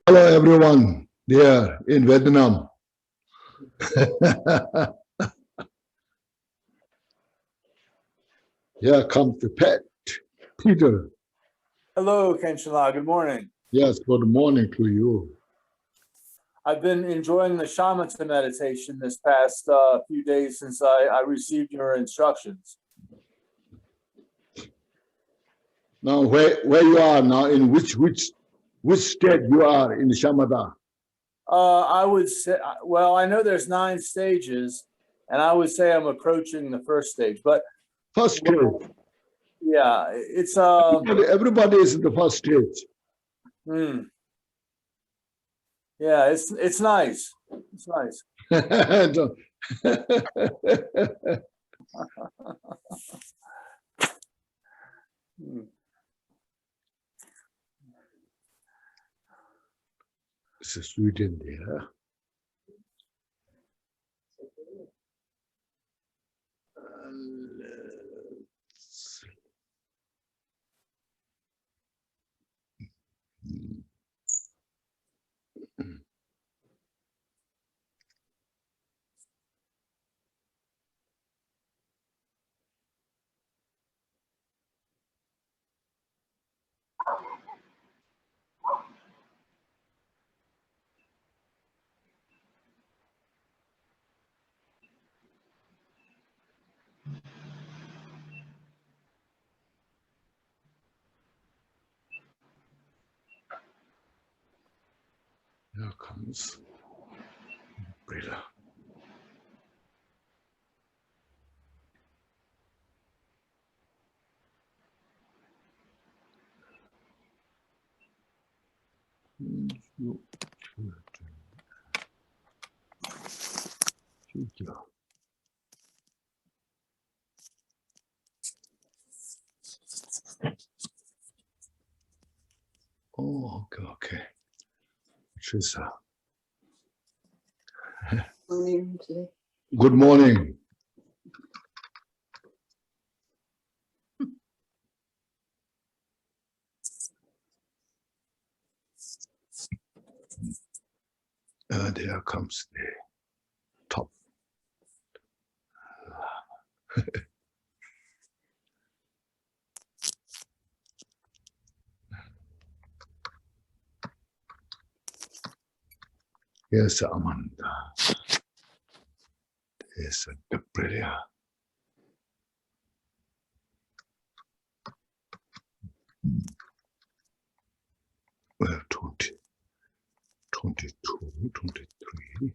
Hello, everyone there in Vietnam. Here comes the pet, Peter. Hello, Khenchen. Good morning. Yes, good morning to you. I've been enjoying the shamatha meditation this past few days since I received your instructions. Now, where you are now, in which state you are in shamatha? I would say, well, I know there's 9 stages, and I would say I'm approaching the first stage. But First stage. yeah, it's everybody is in the first stage. Yeah, it's nice. It's nice. It's a Sweden there. Here comes Brita. Oh, okay. Trisa. Good morning. There comes the top. Yes, Amanda. Yes, Gabriela. Well, 20, 22, 23.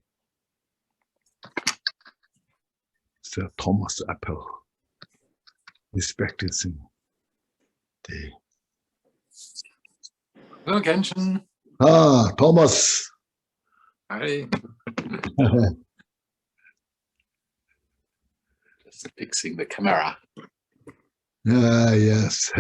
Sir Thomas Apple. Respected in the. Hello, Khenchen. Ah, Thomas. Hi. Just fixing the camera. Yes.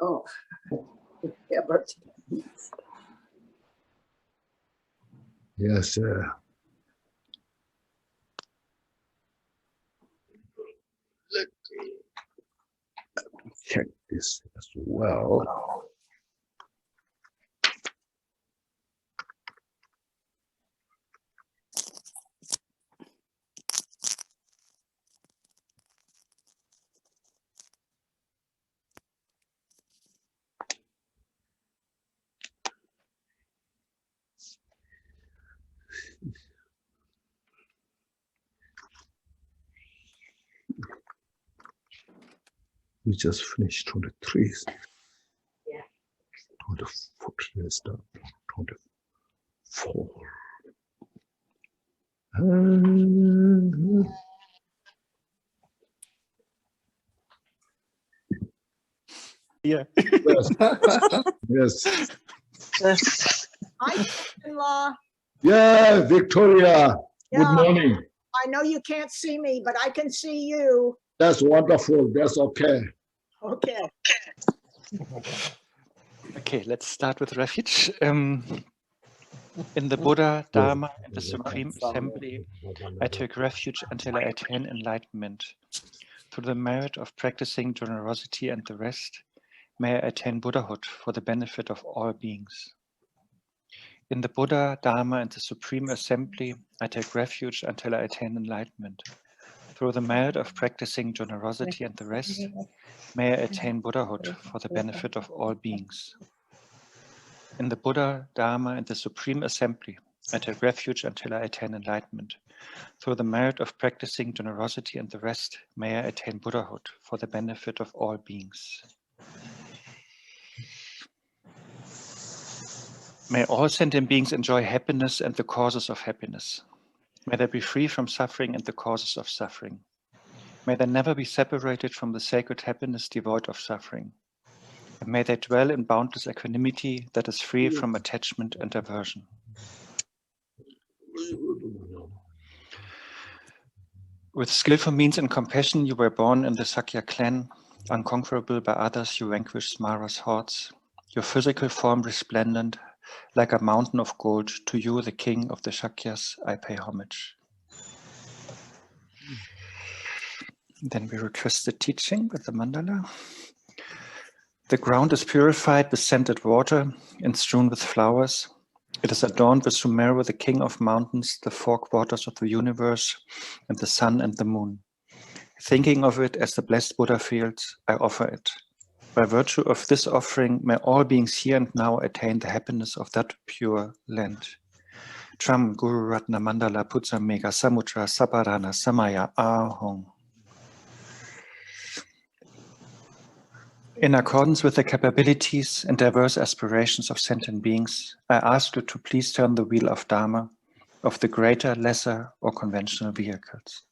Oh, yeah, but Yes. Let me check this as well. We just finished 23. Yeah. 24 years done. 24. Yeah. Yes. yes. Hi, in-law. Yeah, Victoria. Yeah. Good morning. I know you can't see me, but I can see you. That's wonderful. That's okay. Okay. Okay, let's start with Refuge. In the Buddha, Dharma, and the Supreme Assembly, I take refuge until I attain enlightenment. Through the merit of practicing generosity and the rest, may I attain Buddhahood for the benefit of all beings. In the Buddha, Dharma, and the Supreme Assembly, I take refuge until I attain enlightenment. Through the merit of practicing generosity and the rest, may I attain Buddhahood for the benefit of all beings. In the Buddha, Dharma, and the Supreme Assembly, I take refuge until I attain enlightenment. Through the merit of practicing generosity and the rest, may I attain Buddhahood for the benefit of all beings. May all sentient beings enjoy happiness and the causes of happiness. May they be free from suffering and the causes of suffering. May they never be separated from the sacred happiness devoid of suffering. And may they dwell in boundless equanimity that is free from attachment and aversion. With skillful means and compassion, you were born in the Sakya clan. Unconquerable by others, you vanquished Mara's hordes. Your physical form resplendent, like a mountain of gold. To you, the king of the Shakyas, I pay homage. Then we request the teaching with the mandala. The ground is purified with scented water and strewn with flowers. It is adorned with Sumeru, the king of mountains, the four quarters of the universe, and the sun and the moon. Thinking of it as the blessed Buddha fields, I offer it. By virtue of this offering, may all beings here and now attain the happiness of that pure land. Tram Guru Ratna Mandala Putsa Mega Samutra Saparana Samaya Ahong. In accordance with the capabilities and diverse aspirations of sentient beings, I ask you to please turn the wheel of Dharma, of the greater, lesser, or conventional vehicles.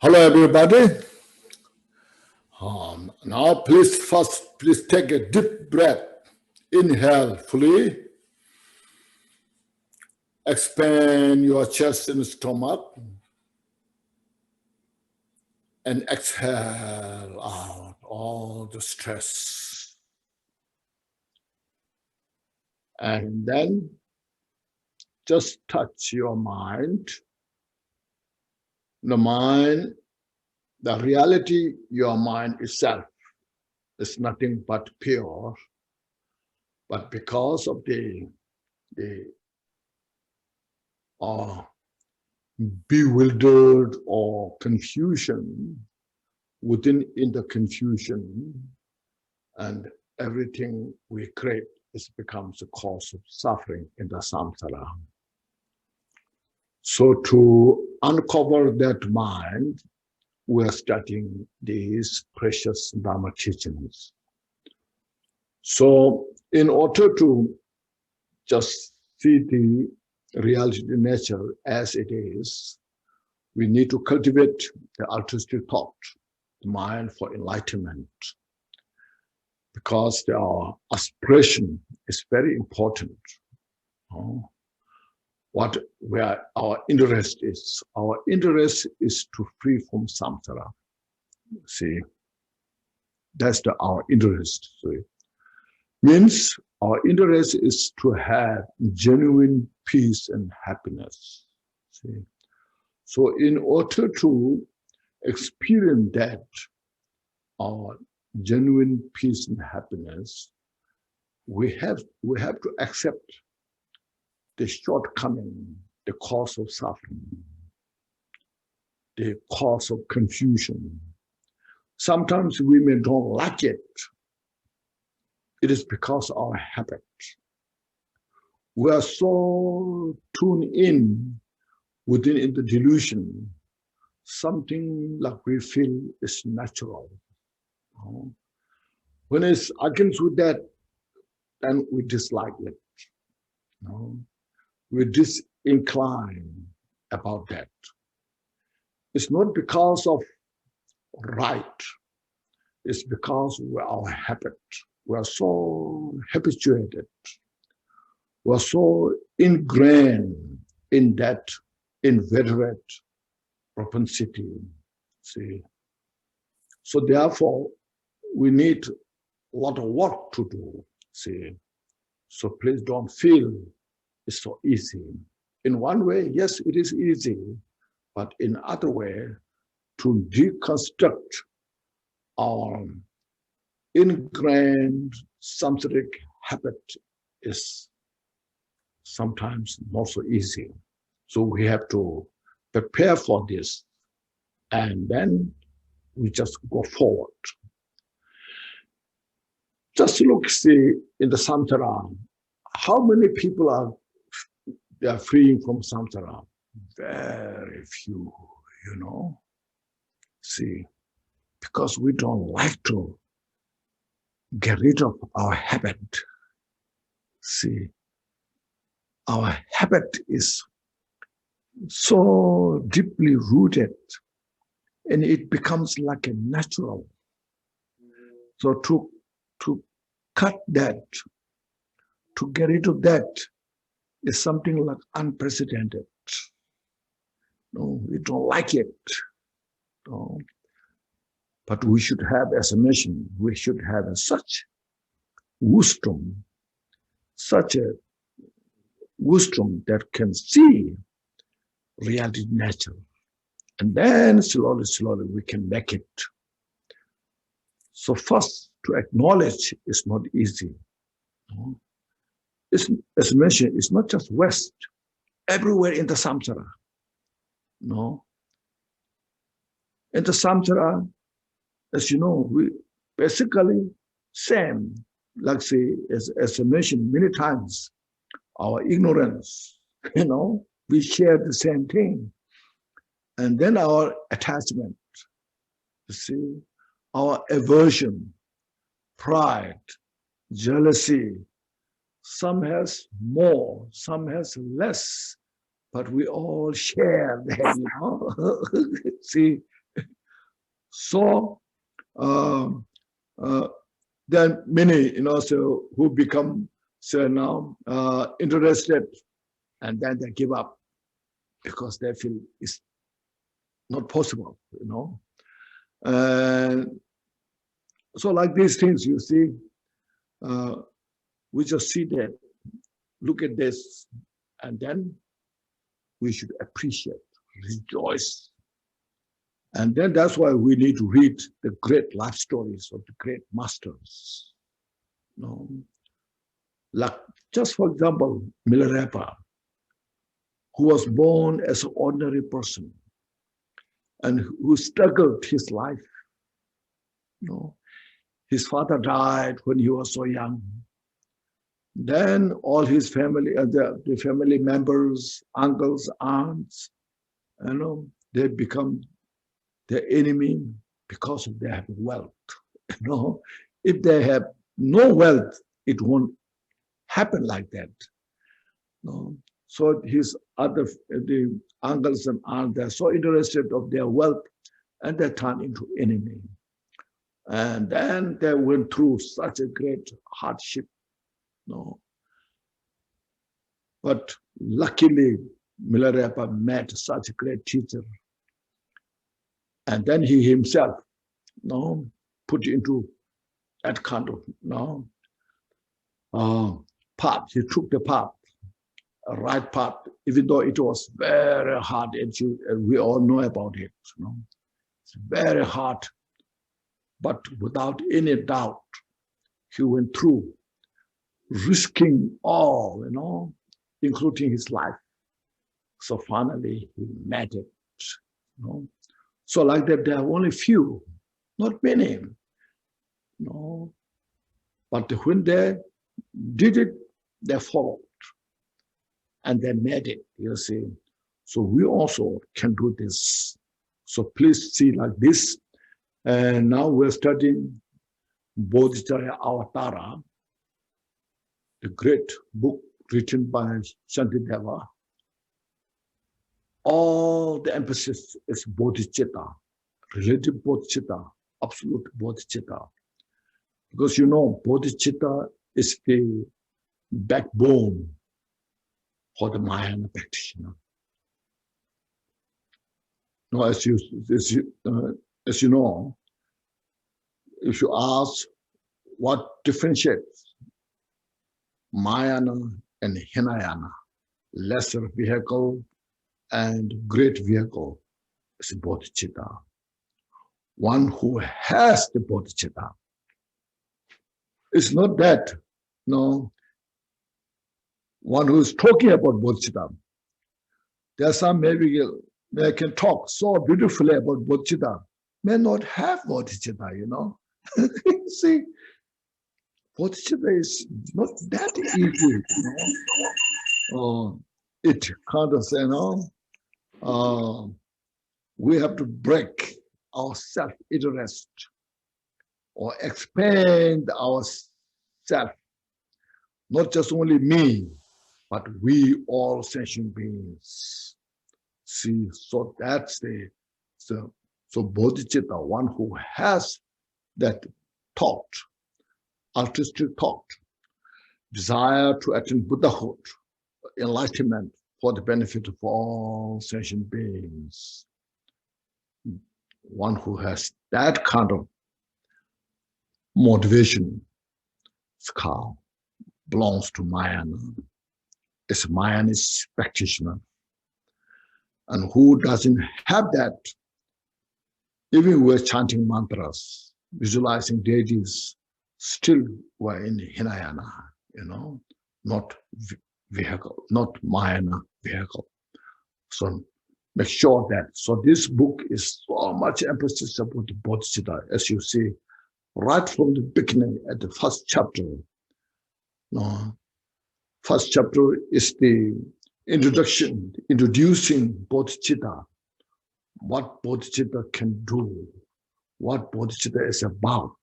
Hello, everybody. Now, please take a deep breath. Inhale fully. Expand your chest and stomach. And exhale out all the stress. And then just touch your mind. The mind, the reality, your mind itself is nothing but pure. But because of the bewildered or confusion, within in the confusion, and everything we create becomes a cause of suffering in the samsara. So to uncover that mind, we are studying these precious Dharma teachings. So in order to just see the reality, the nature as it is, we need to cultivate the altruistic thought, the mind for enlightenment, because our aspiration is very important. Where our interest is. Our interest is to free from samsara. See, that's our interest. See. Means our interest is to have genuine peace and happiness. See. So in order to experience that, our genuine peace and happiness, we have to accept the shortcoming, the cause of suffering, the cause of confusion. Sometimes we may don't like it. It is because of our habit. We are so tuned in within the delusion, something like we feel is natural. When it's against with that, then we dislike it. We disincline about that. It's not because of right. It's because of our habit. We are so habituated. We are so ingrained in that inveterate propensity. See, so therefore, we need a lot of work to do. See, so please don't feel it's so easy. In one way, yes, it is easy, but in other way, to deconstruct our ingrained samsaric habit is sometimes not so easy. So we have to prepare for this, and then we just go forward. Just look, see, in the samsara, how many people they are freeing from samsara? Very few, See, because we don't like to get rid of our habit. See, our habit is so deeply rooted, and it becomes like a natural. So to cut that, to get rid of that, is something like unprecedented. No, we don't like it. No. But we should have, as a mission, we should have such wisdom that can see reality nature. And then slowly, slowly we can make it. So first, to acknowledge is not easy. No. As mentioned, it's not just West, everywhere in the samsara. No. In the samsara, as you know, we basically same, like say, as I mentioned many times, our ignorance, we share the same thing. And then our attachment, you see, our aversion, pride, jealousy, some has more, some has less, but we all share that, See, so there are many, so who become, now interested, and then they give up because they feel it's not possible, And so like these things, you see, we just see that, look at this, and then we should appreciate, rejoice. And then that's why we need to read the great life stories of the great masters. Like, just for example, Milarepa, who was born as an ordinary person and who struggled his life. His father died when he was so young. Then all his family, the family members, uncles, aunts, they become their enemy because they have wealth. If they have no wealth, it won't happen like that. So the uncles and aunts, they're so interested of their wealth, and they turn into enemy. And then they went through such a great hardship. But luckily, Milarepa met such a great teacher. And then he himself, put into that kind of path. He took the path, a right path, even though it was very hard, and we all know about it. It's very hard, but without any doubt, he went through risking all, including his life. So finally he made it. So like that, there are only few, not many. But when they did it, they followed. And they made it, you see. So we also can do this. So please see like this. And now we're studying Bodhisattva Avatara, the great book written by Shantideva. All the emphasis is bodhicitta, relative bodhicitta, absolute bodhicitta. Because bodhicitta is the backbone for the Mahayana practitioner. Now, as you know, if you ask what differentiates Mahayana and Hinayana, lesser vehicle and great vehicle, is bodhicitta. One who has the bodhicitta. It's not that, one who is talking about bodhicitta. There are some maybe they can talk so beautifully about bodhicitta, may not have bodhicitta, See, bodhicitta is not that easy. It kind of say, we have to break our self-interest or expand ourself, not just only me, but we all sentient beings. See, so that's so bodhicitta, one who has that thought, artistic thought, desire to attain Buddhahood, enlightenment for the benefit of all sentient beings. One who has that kind of motivation, ska, belongs to Mahayana. It's Mahayanist practitioner. And who doesn't have that, even we're chanting mantras, visualizing deities, still we're in Hinayana, not vehicle, not Mahayana vehicle. So make sure that. So this book is so much emphasis about the bodhicitta, as you see, right from the beginning at the first chapter. First chapter is the introduction, introducing bodhicitta, what bodhicitta can do, what bodhicitta is about.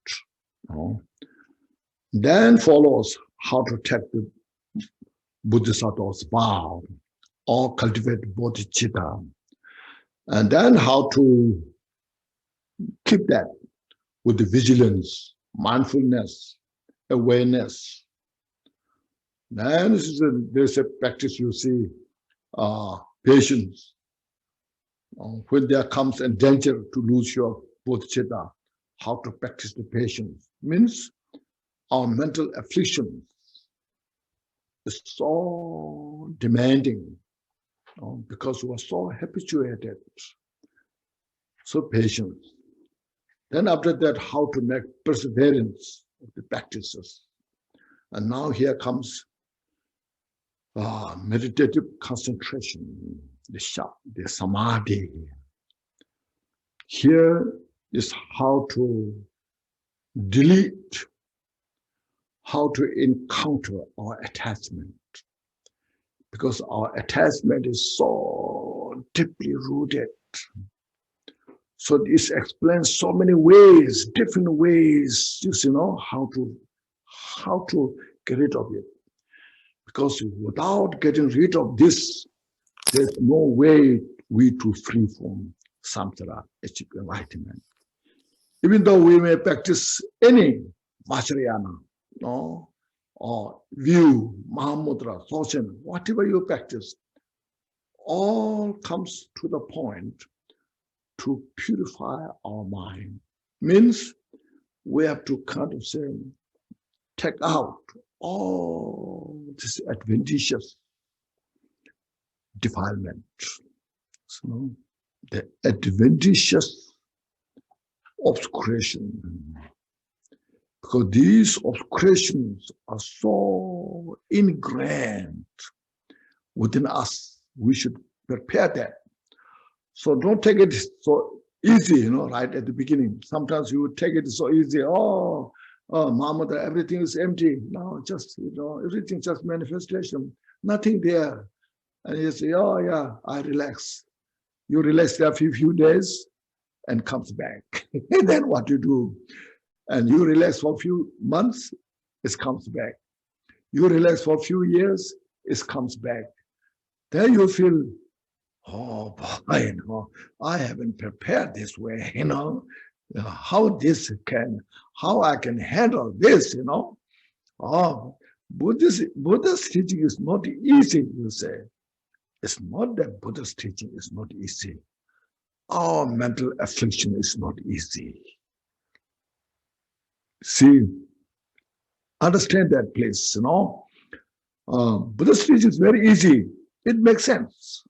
Then follows how to take the Bodhisattva's vow or cultivate bodhicitta, and then how to keep that with the vigilance, mindfulness, awareness. Then there's a practice, you see, patience. When there comes a danger to lose your bodhicitta, how to practice the patience means our mental affliction is so demanding because we are so habituated. So patience. Then after that, how to make perseverance of the practices. And now here comes meditative concentration, the samadhi. Here is how to delete, how to encounter our attachment. Because our attachment is so deeply rooted. So this explains so many ways, different ways, how to get rid of it. Because without getting rid of this, there's no way we to free from samsara, achieve enlightenment. Even though we may practice any vajrayana, or view, mahamudra, sochen, whatever you practice, all comes to the point to purify our mind. Means we have to kind of say, take out all this adventitious defilement. So the adventitious obscuration. Because these obscurations are so ingrained within us. We should prepare that. So don't take it so easy, right at the beginning. Sometimes you would take it so easy. Oh, Mama, everything is empty. No, just, everything just manifestation. Nothing there. And you say, oh yeah, I relax. You relax there for a few days and comes back. And then what you do? And you relax for a few months, it comes back. You relax for a few years, it comes back. Then you feel, oh boy, I haven't prepared this way, how I can handle this, Oh, Buddha's teaching is not easy, you say. It's not that Buddha's teaching is not easy. Our mental affliction is not easy. See, understand that, please, Buddha's teaching is very easy. It makes sense.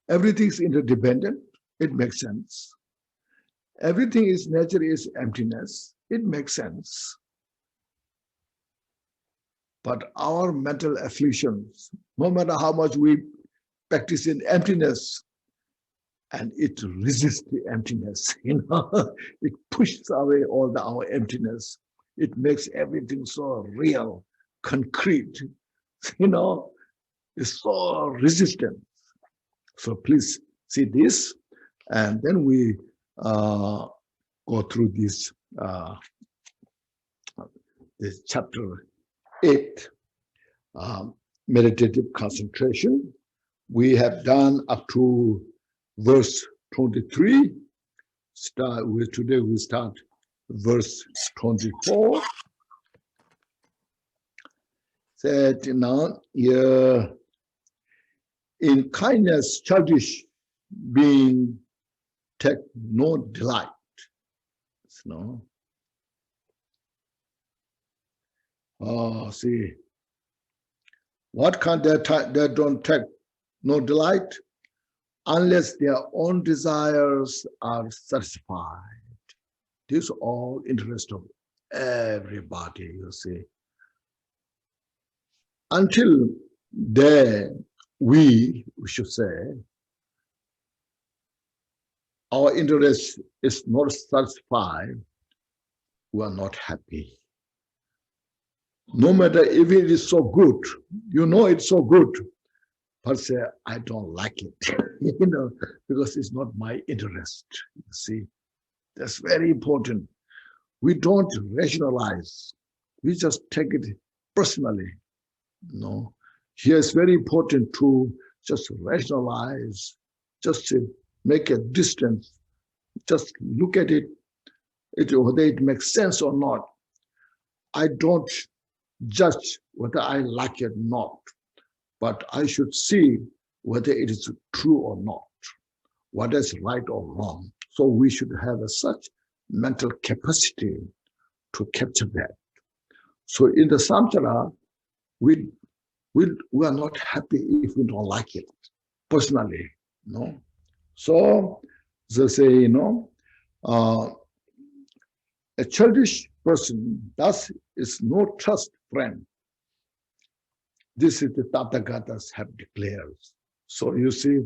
Everything is interdependent. It makes sense. Everything is nature is emptiness. It makes sense. But our mental afflictions, no matter how much we practice in emptiness, and it resists the emptiness, it pushes away all our emptiness. It makes everything so real, concrete, it's so resistant. So please see this, and then we go through this chapter 8, meditative concentration. We have done up to verse 23. Today we start verse 24. Said now, in kindness, childish being take no delight. Oh, see, what can they don't take no delight? Unless their own desires are satisfied. This is all interest of everybody, you see. Until we should say, our interest is not satisfied, we are not happy. No matter if it is so good, it's so good, but say, I don't like it, because it's not my interest, you see. That's very important. We don't rationalize. We just take it personally, Here it's very important to just rationalize, just to make a distance, just look at it, whether it makes sense or not. I don't judge whether I like it or not, but I should see whether it is true or not, what is right or wrong. So we should have such mental capacity to capture that. So in the samsara, we are not happy if we don't like it, personally, So they say, a childish person thus is no trust friend. This is the Tathagatas have declared. So you see,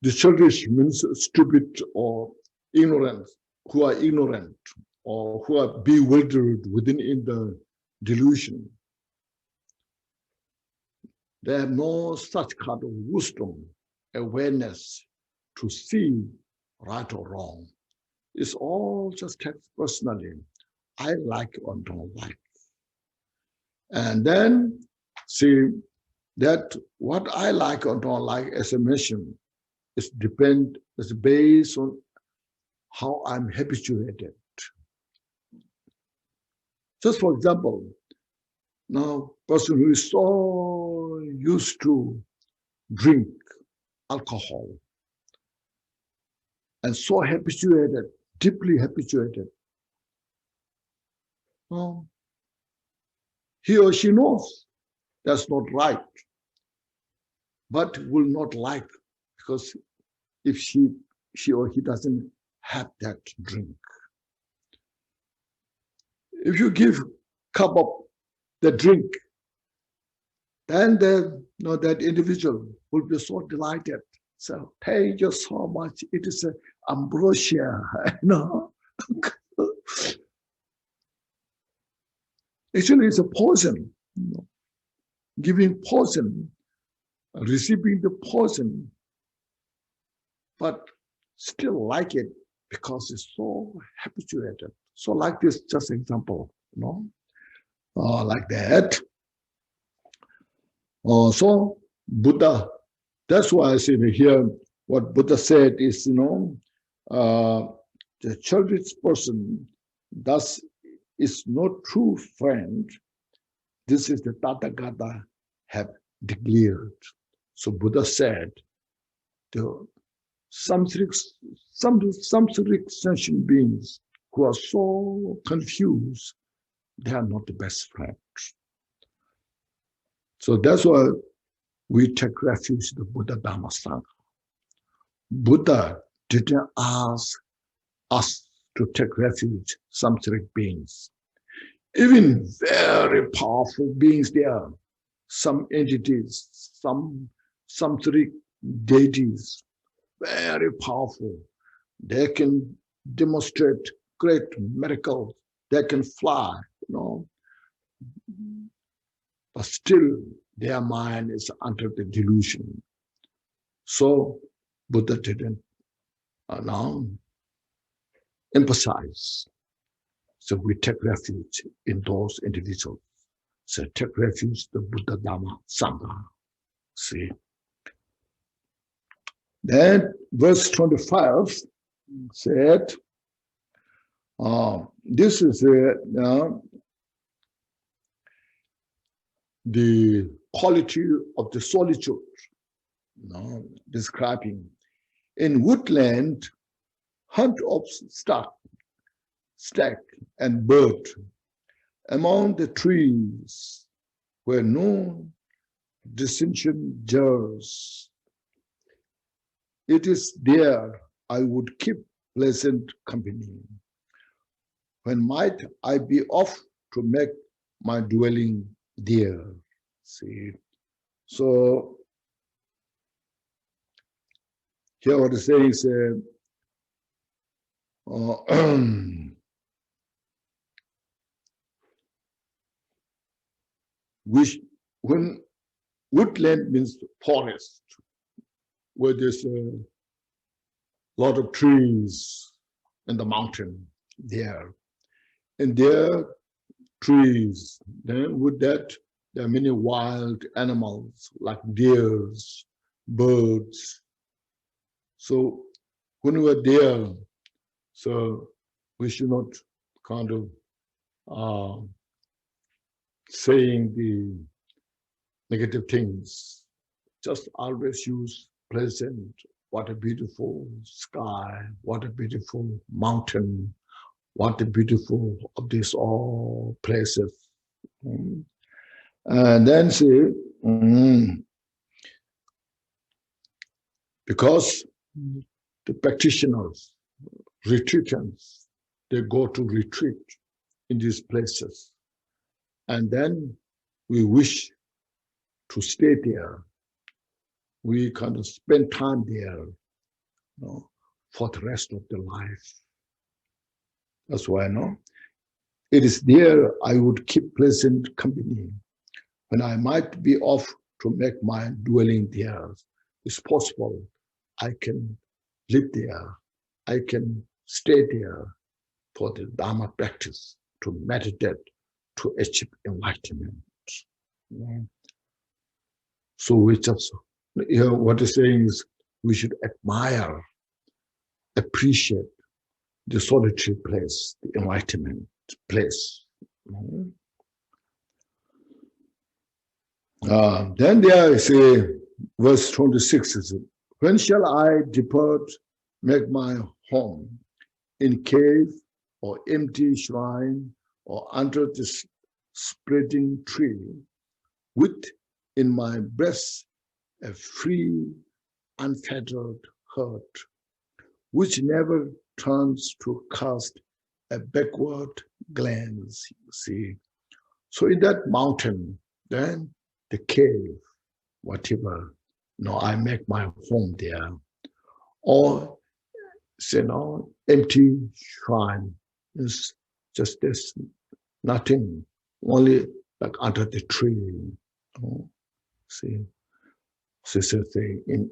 the childish means stupid or ignorant, who are ignorant or who are bewildered within in the delusion. They have no such kind of wisdom, awareness to see right or wrong. It's all just text personally. I like or don't like. And then see that what I like or don't like, as I mentioned, is based on how I'm habituated. Just for example, now person who is so used to drink alcohol and so habituated, deeply habituated, he or she knows that's not right, but will not like, because if she or he doesn't have that drink. if you give cup of the drink, then that individual will be so delighted. So thank you so much. It is ambrosia, Actually, it's a poison. Giving poison, receiving the poison, but still like it because it's so habituated. So like this, just example, like that. So Buddha, that's why I say here, what Buddha said is, the childish person thus is no true friend. This is the Tathagata have declared. So Buddha said, the samsaric sentient beings who are so confused, they are not the best friends. So that's why we take refuge in the Buddha Dhamma Sangha. Buddha didn't ask us to take refuge, samsaric beings. Even very powerful beings there, some entities, some samsaric deities, very powerful. They can demonstrate great miracles. They can fly, but still their mind is under the delusion. So Buddha didn't emphasize. So we take refuge in those individuals. So take refuge in the Buddha Dhamma Sangha. See. Then verse 25 said, this is the quality of the solitude, describing. In woodland, hunt of stag and bird, among the trees where no dissension jars. It is there I would keep pleasant company. When might I be off to make my dwelling there? See, so here what it says, when woodland means forest, where there's a lot of trees in the mountain there. And there are trees, then with that, there are many wild animals like deers, birds. So when we are there, so we should not kind of saying the negative things. Just always use pleasant. What a beautiful sky, what a beautiful mountain, what a beautiful of these all places. And then see, because the practitioners, retreatants, they go to retreat in these places. And then we wish to stay there. We kind of spend time there, for the rest of the life. That's why it is there I would keep pleasant company. When I might be off to make my dwelling there, it's possible I can live there. I can stay there for the Dharma practice, to meditate, to achieve enlightenment. So we just, what he's saying is we should admire, appreciate the solitary place, the enlightenment place. Then there is a verse 26 is, when shall I depart, make my home in cave or empty shrine or under this spreading tree, with in my breast a free, unfettered heart, which never turns to cast a backward glance, you see. So in that mountain, then the cave, whatever, I make my home there. Or, empty shrine is just this, nothing, only like under the tree. See, so say in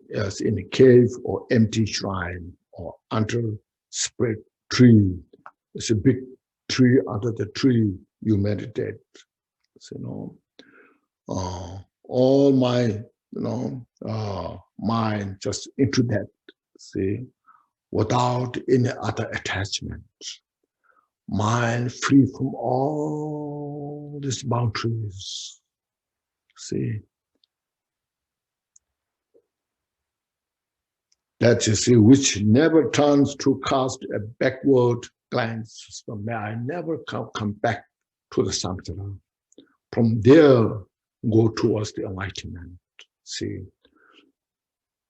a cave or empty shrine or under spread tree. It's a big tree. Under the tree, you meditate. All my mind just into that. See, without any other attachment. Mind free from all these boundaries. See, that you see, which never turns to cast a backward glance. So may I never come back to the samsara. From there, go towards the enlightenment. See,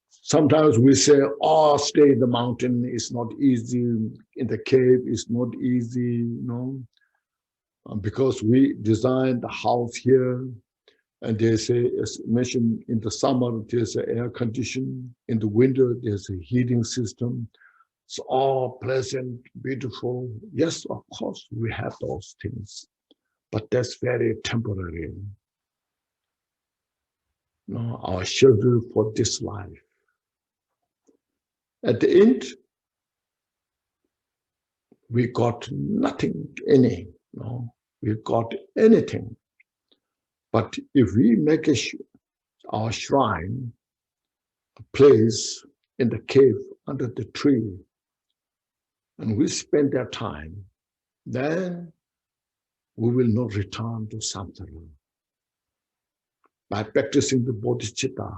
sometimes we say, stay in the mountain is not easy, in the cave is not easy, because we designed the house here, and they say, as mentioned, in the summer, there's an air condition, in the winter, there's a heating system. It's all pleasant, beautiful. Yes, of course, we have those things, but that's very temporary. Our shelter for this life. At the end, we got nothing, we got anything. But if we make our shrine a place in the cave under the tree, and we spend that time, then we will not return to samsara. By practicing the bodhicitta,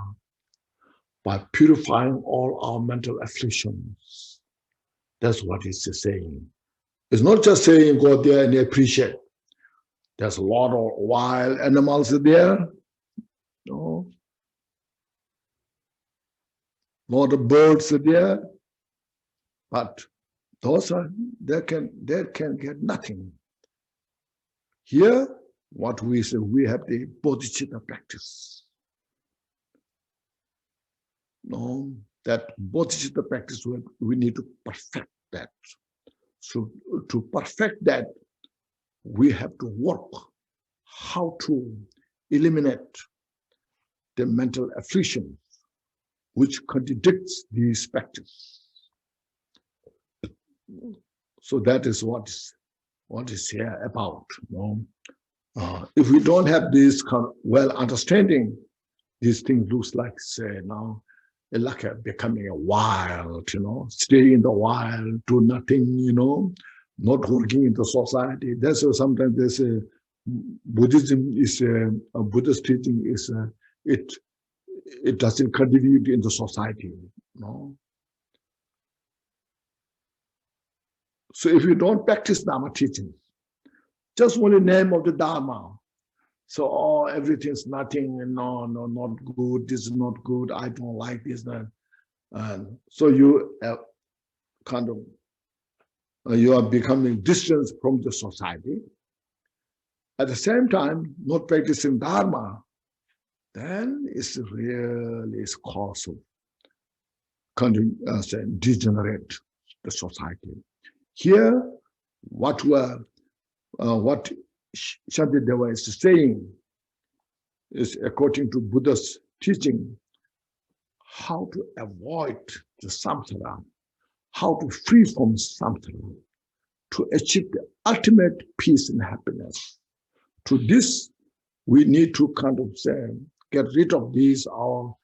by purifying all our mental afflictions. That's what it's saying. It's not just saying go there and appreciate. There's a lot of wild animals there. A lot of birds there. But those they can get nothing. Here, what we say, we have the bodhicitta practice. That bodhicitta practice, we need to perfect that. So to perfect that, we have to work how to eliminate the mental affliction which contradicts these practices. So that is what is here about. If we don't have this kind of well understanding, these things looks like, say, now, like becoming a wild, stay in the wild, do nothing, not working in the society. That's why sometimes they say Buddhism is a Buddhist teaching is it doesn't contribute in the society. So if you don't practice Dharma teaching, just only name of the Dharma. So everything's nothing, no, not good, this is not good, I don't like this, that. So you you are becoming distant from the society. At the same time, not practicing Dharma, then it's really cause of degenerate the society. Here, what Shantideva is saying is, according to Buddha's teaching, how to avoid the samsara, how to free from samsara, to achieve the ultimate peace and happiness. To this, we need to get rid of these, our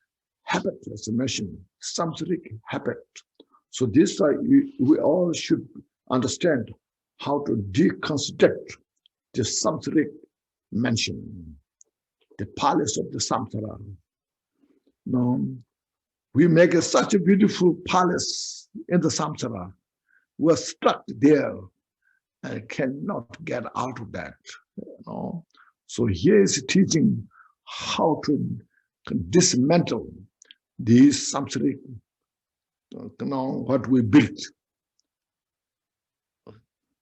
habit, as I mentioned, samsaric habit. So this, we all should understand how to deconstruct the samsaric mention, the palace of the samsara. We make such a beautiful palace in the samsara. We're stuck there and cannot get out of that. So here is teaching how to dismantle these samsaric, what we built.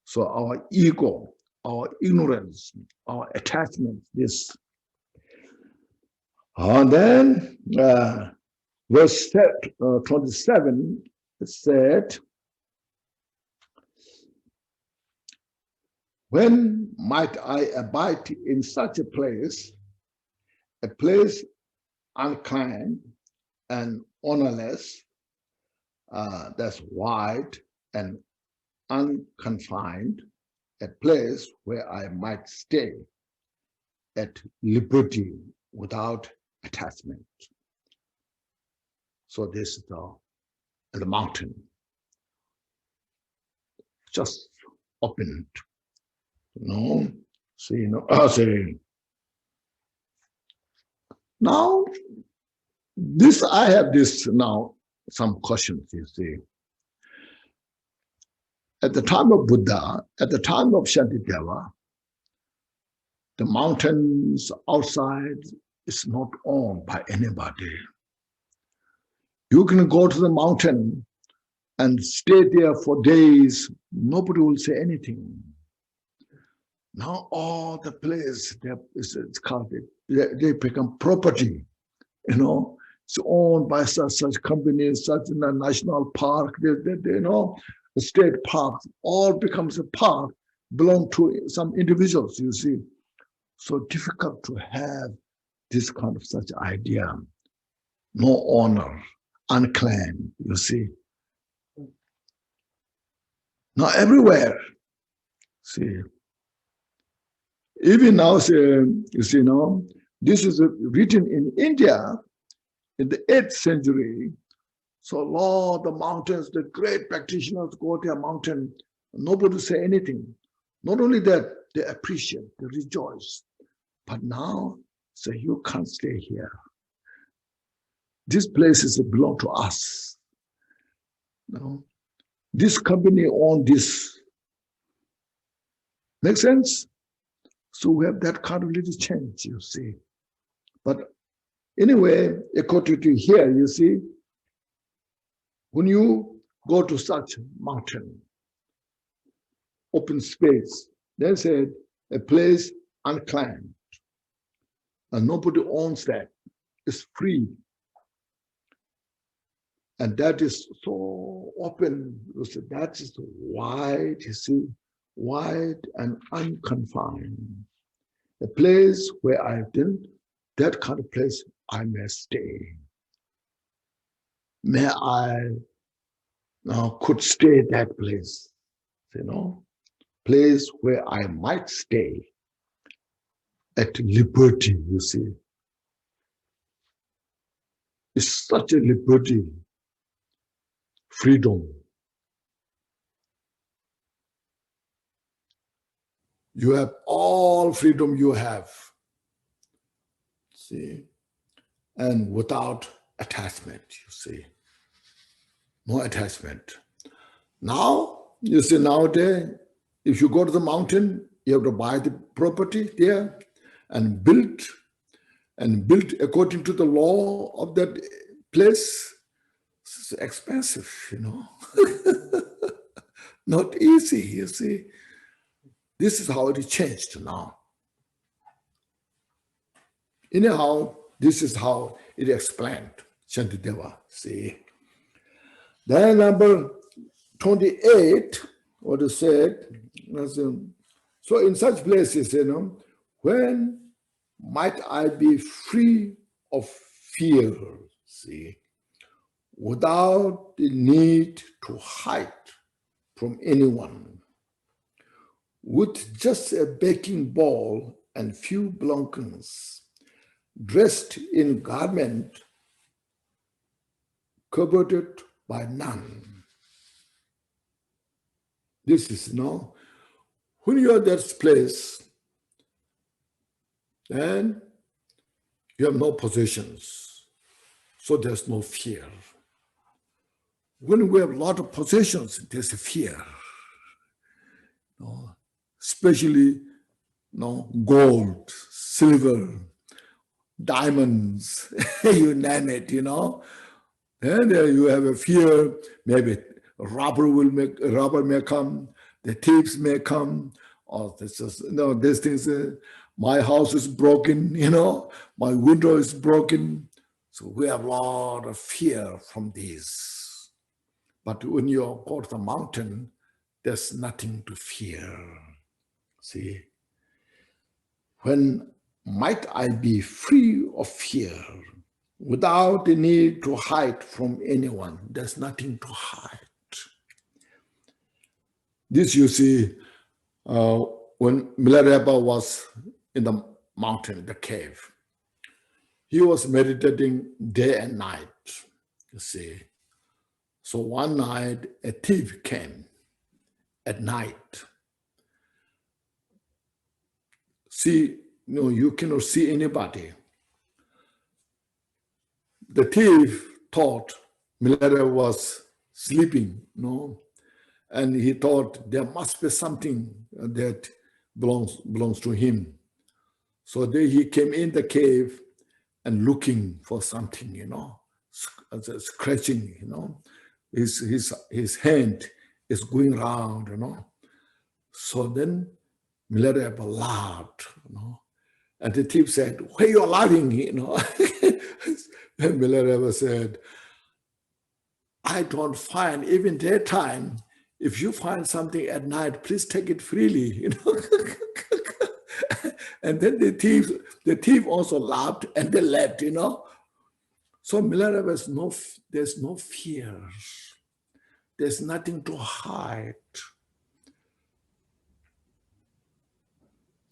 So our ego, our ignorance, our attachment, this. And then verse 27 said, when might I abide in such a place unclean and honorless, that's wide and unconfined, a place where I might stay at liberty without attachment. So this is the mountain, just opened, see, see. Now, I have some questions, you see. At the time of Buddha, at the time of Shantideva, the mountains outside is not owned by anybody. You can go to the mountain and stay there for days, nobody will say anything. Now all the place, it's called, they become property, it's owned by such companies, such a national park, the state park, all becomes a park, belong to some individuals, you see. So difficult to have this kind of such idea. No honor, unclaimed, you see. Now everywhere, see. Even now, you see, this is written in India in the 8th century. So Lord, the mountains, the great practitioners go to a mountain, nobody say anything. Not only that, they appreciate, they rejoice. But now, so you can't stay here. These places belong to us. This company owns this. Make sense? So we have that kind of little change, you see. But anyway, according to here, you see, when you go to such mountain, open space, they said a place unclaimed, and nobody owns that. It's free. And that is so open, you see, that is wide, you see, wide and unconfined. A place where I've been, that kind of place I may stay. May I could stay that place, place where I might stay at liberty, you see. It's such a liberty, freedom. You have all freedom you have, see, and without attachment, you see. No attachment. Now, you see, nowadays, if you go to the mountain, you have to buy the property there and build according to the law of that place. It's expensive, Not easy, you see. This is how it changed now. Anyhow, this is how it explained, Shantideva, see. Then number 28, what is said, so in such places, when might I be free of fear, see, without the need to hide from anyone, with just a baking bowl and few belongings, dressed in garment coveted by none. This is when you are at that place, then you have no possessions, so there's no fear. When we have a lot of possessions, there's a fear. Especially gold, silver, diamonds, you name it, And you have a fear, maybe robber may come, the thieves may come, or this is, these things, my house is broken, my window is broken. So we have a lot of fear from these. But when you go to the mountain, there's nothing to fear. See? When might I be free of fear, without the need to hide from anyone? There's nothing to hide. This you see when Milarepa was in the mountain, the cave. He was meditating day and night, you see. So one night, a thief came at night. See, you cannot see anybody. The thief thought Milarepa was sleeping, and he thought there must be something that belongs to him. So then he came in the cave and looking for something, scratching, his hand is going around, So then Milarepa laughed, and the thief said, "Why you are laughing?" And Milarepa said, "I don't find, even daytime, if you find something at night, please take it freely." And then the thief also laughed and they left, So Milarepa, there's no fear. There's nothing to hide.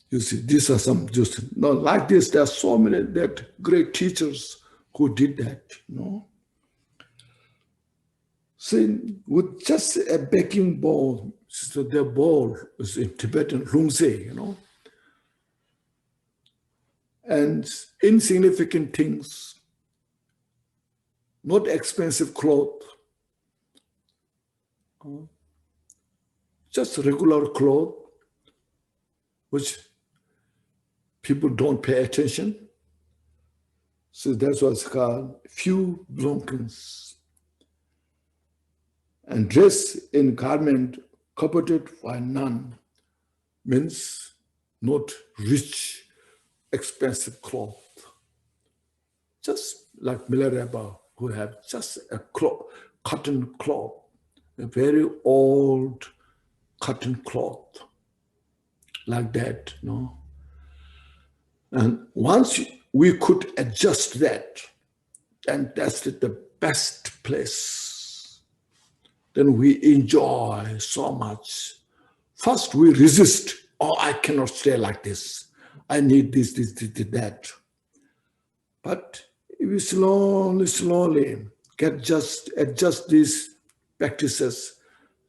You see, these are some like this. There are so many great teachers who did that, See, with just a baking bowl, so their bowl is in Tibetan lungse, and insignificant things, not expensive clothes, just regular clothes, which people don't pay attention. So that's what's called few belongings. And dress in garment coveted by none means not rich, expensive cloth. Just like Milarepa, who have just a cotton cloth, a very old cotton cloth, like that, And once we could adjust that, and that's the best place, then we enjoy so much. First, we resist. Oh, I cannot stay like this. I need this, that. But if you slowly adjust these practices,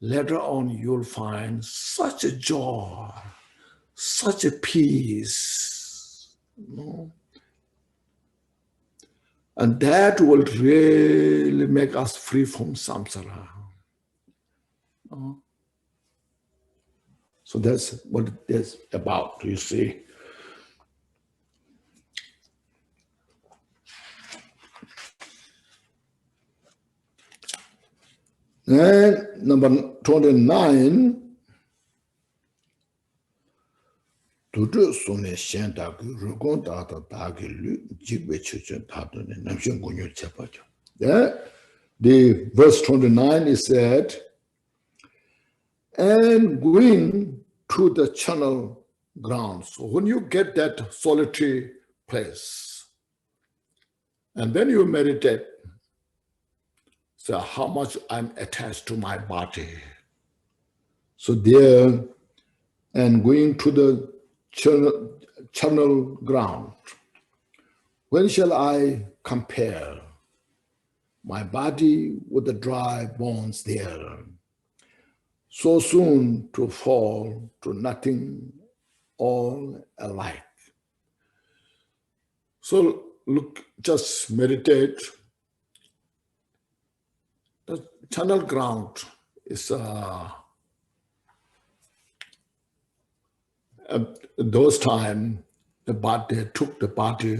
later on you'll find such a joy, such a peace. And that will really make us free from samsara. So that's what it is about, you see. And number 29, the verse 29 is said, and going to the channel ground. So when you get that solitary place, and then you meditate, so how much I'm attached to my body. So there, and going to the channel ground, when shall I compare my body with the dry bones there? So soon to fall to nothing, all alike. So look, just meditate. The channel ground is those time they took the body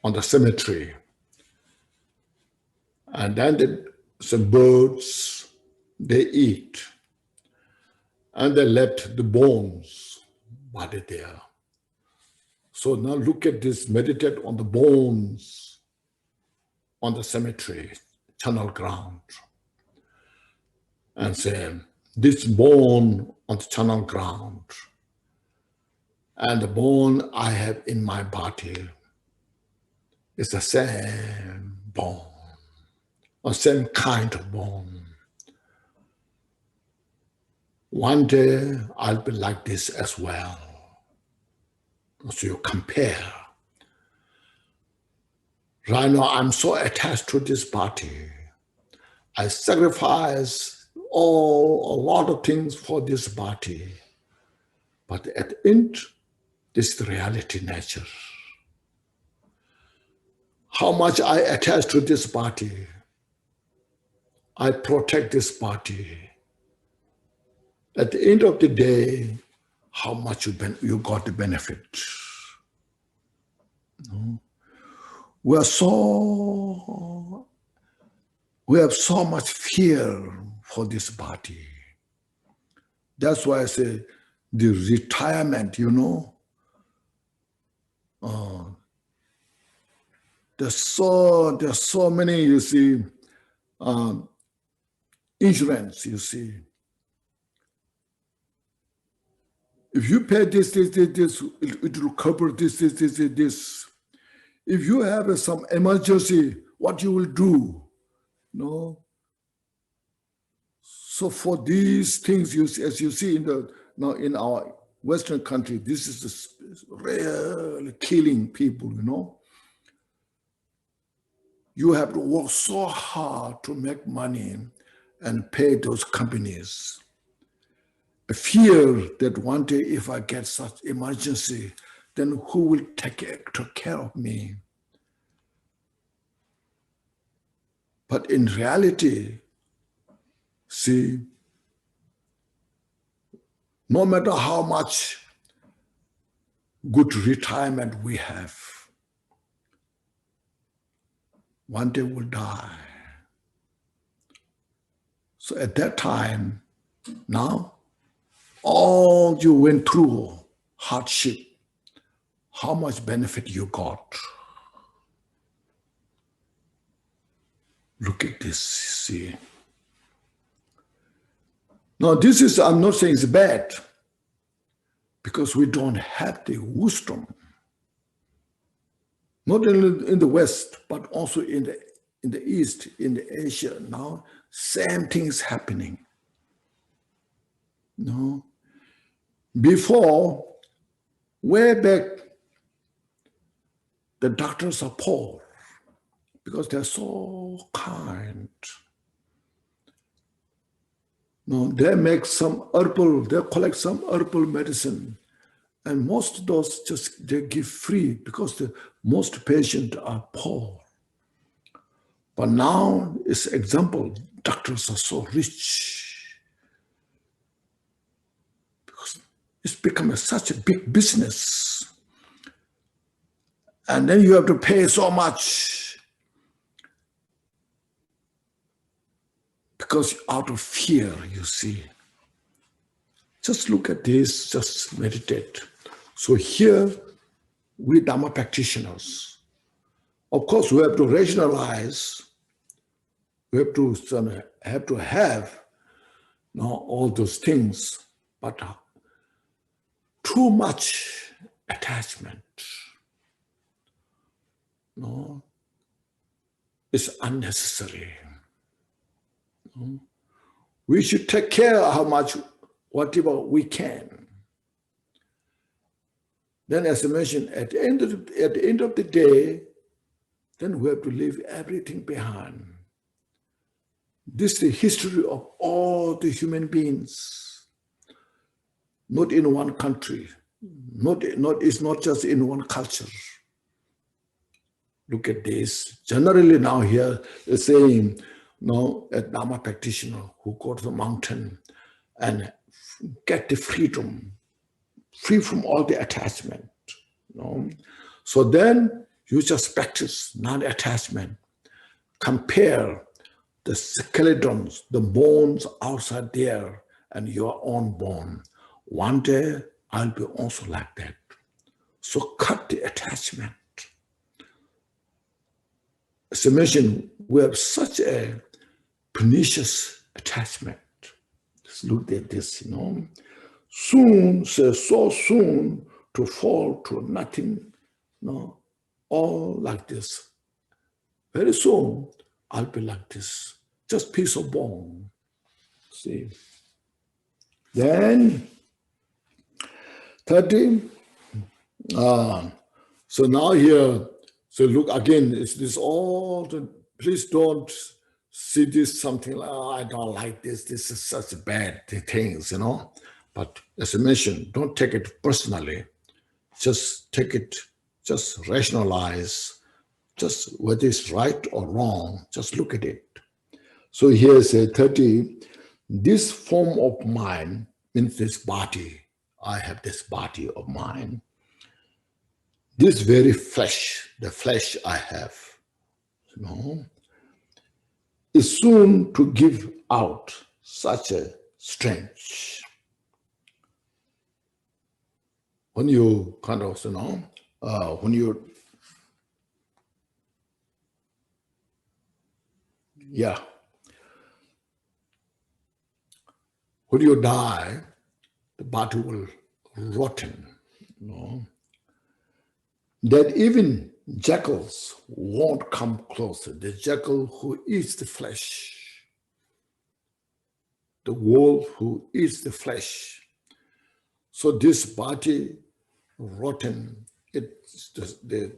on the cemetery, and then some birds they eat. And they left the bones body there. So now look at this, meditate on the bones on the cemetery, channel ground. And say, this bone on the channel ground and the bone I have in my body is the same bone, or same kind of bone. One day I'll be like this as well. So you compare. Right now I'm so attached to this body. I sacrifice a lot of things for this body. But at the end, this is the reality nature. How much I attach to this body, I protect this body. At the end of the day, how much you got the benefit. No? We have so much fear for this body. That's why I say the retirement, there's so many, you see, insurance, you see. If you pay this, it will cover this. If you have some emergency, what you will do? No. So for these things, as you see in our Western country, this is really killing people. You have to work so hard to make money and pay those companies. I fear that one day if I get such emergency, then who will take care of me? But in reality, see, no matter how much good retirement we have, one day we'll die. So at that time, now, all you went through, hardship, how much benefit you got. Look at this, see. Now this is, I'm not saying it's bad, because we don't have the wisdom. Not only in the West, but also in the East, in the Asia now, same thing is happening. No. Before, way back, the doctors are poor because they're so kind. No, they make some herbal, they collect some herbal medicine, and most of those they give free because most patients are poor. But now, it's example, doctors are so rich. It's become such a big business. And then you have to pay so much because out of fear, you see. Just look at this, just meditate. So here, we Dhamma practitioners, of course, we have to rationalize, we have to have all those things, but too much attachment is unnecessary. We should take care of how much, whatever we can. Then, as I mentioned, at the end of the day, then we have to leave everything behind. This is the history of all the human beings. Not in one country, it's not just in one culture. Look at this. Generally now here, the saying, a Dhamma practitioner who go to the mountain and get the freedom, free from all the attachment. So then you just practice non-attachment. Compare the skeletons, the bones outside there, and you're unborn. One day I'll be also like that. So cut the attachment. As I mentioned, we have such a pernicious attachment. Just look at this, Soon, so soon to fall to nothing, all like this. Very soon, I'll be like this, just piece of bone. See. Then, 30. So now here, so look again, is this all, please don't see this something like, oh, I don't like this, this is such bad things, But as I mentioned, don't take it personally. Just take it, just rationalize, just whether it's right or wrong, just look at it. So here's a 30. This form of mine means this body. I have this body of mine. This very flesh, the flesh I have, is soon to give out such a strength. When you kind of, when you, when you die, the body will rotten, that even jackals won't come closer. The jackal who eats the flesh, the wolf who eats the flesh. So this body rotten, it's the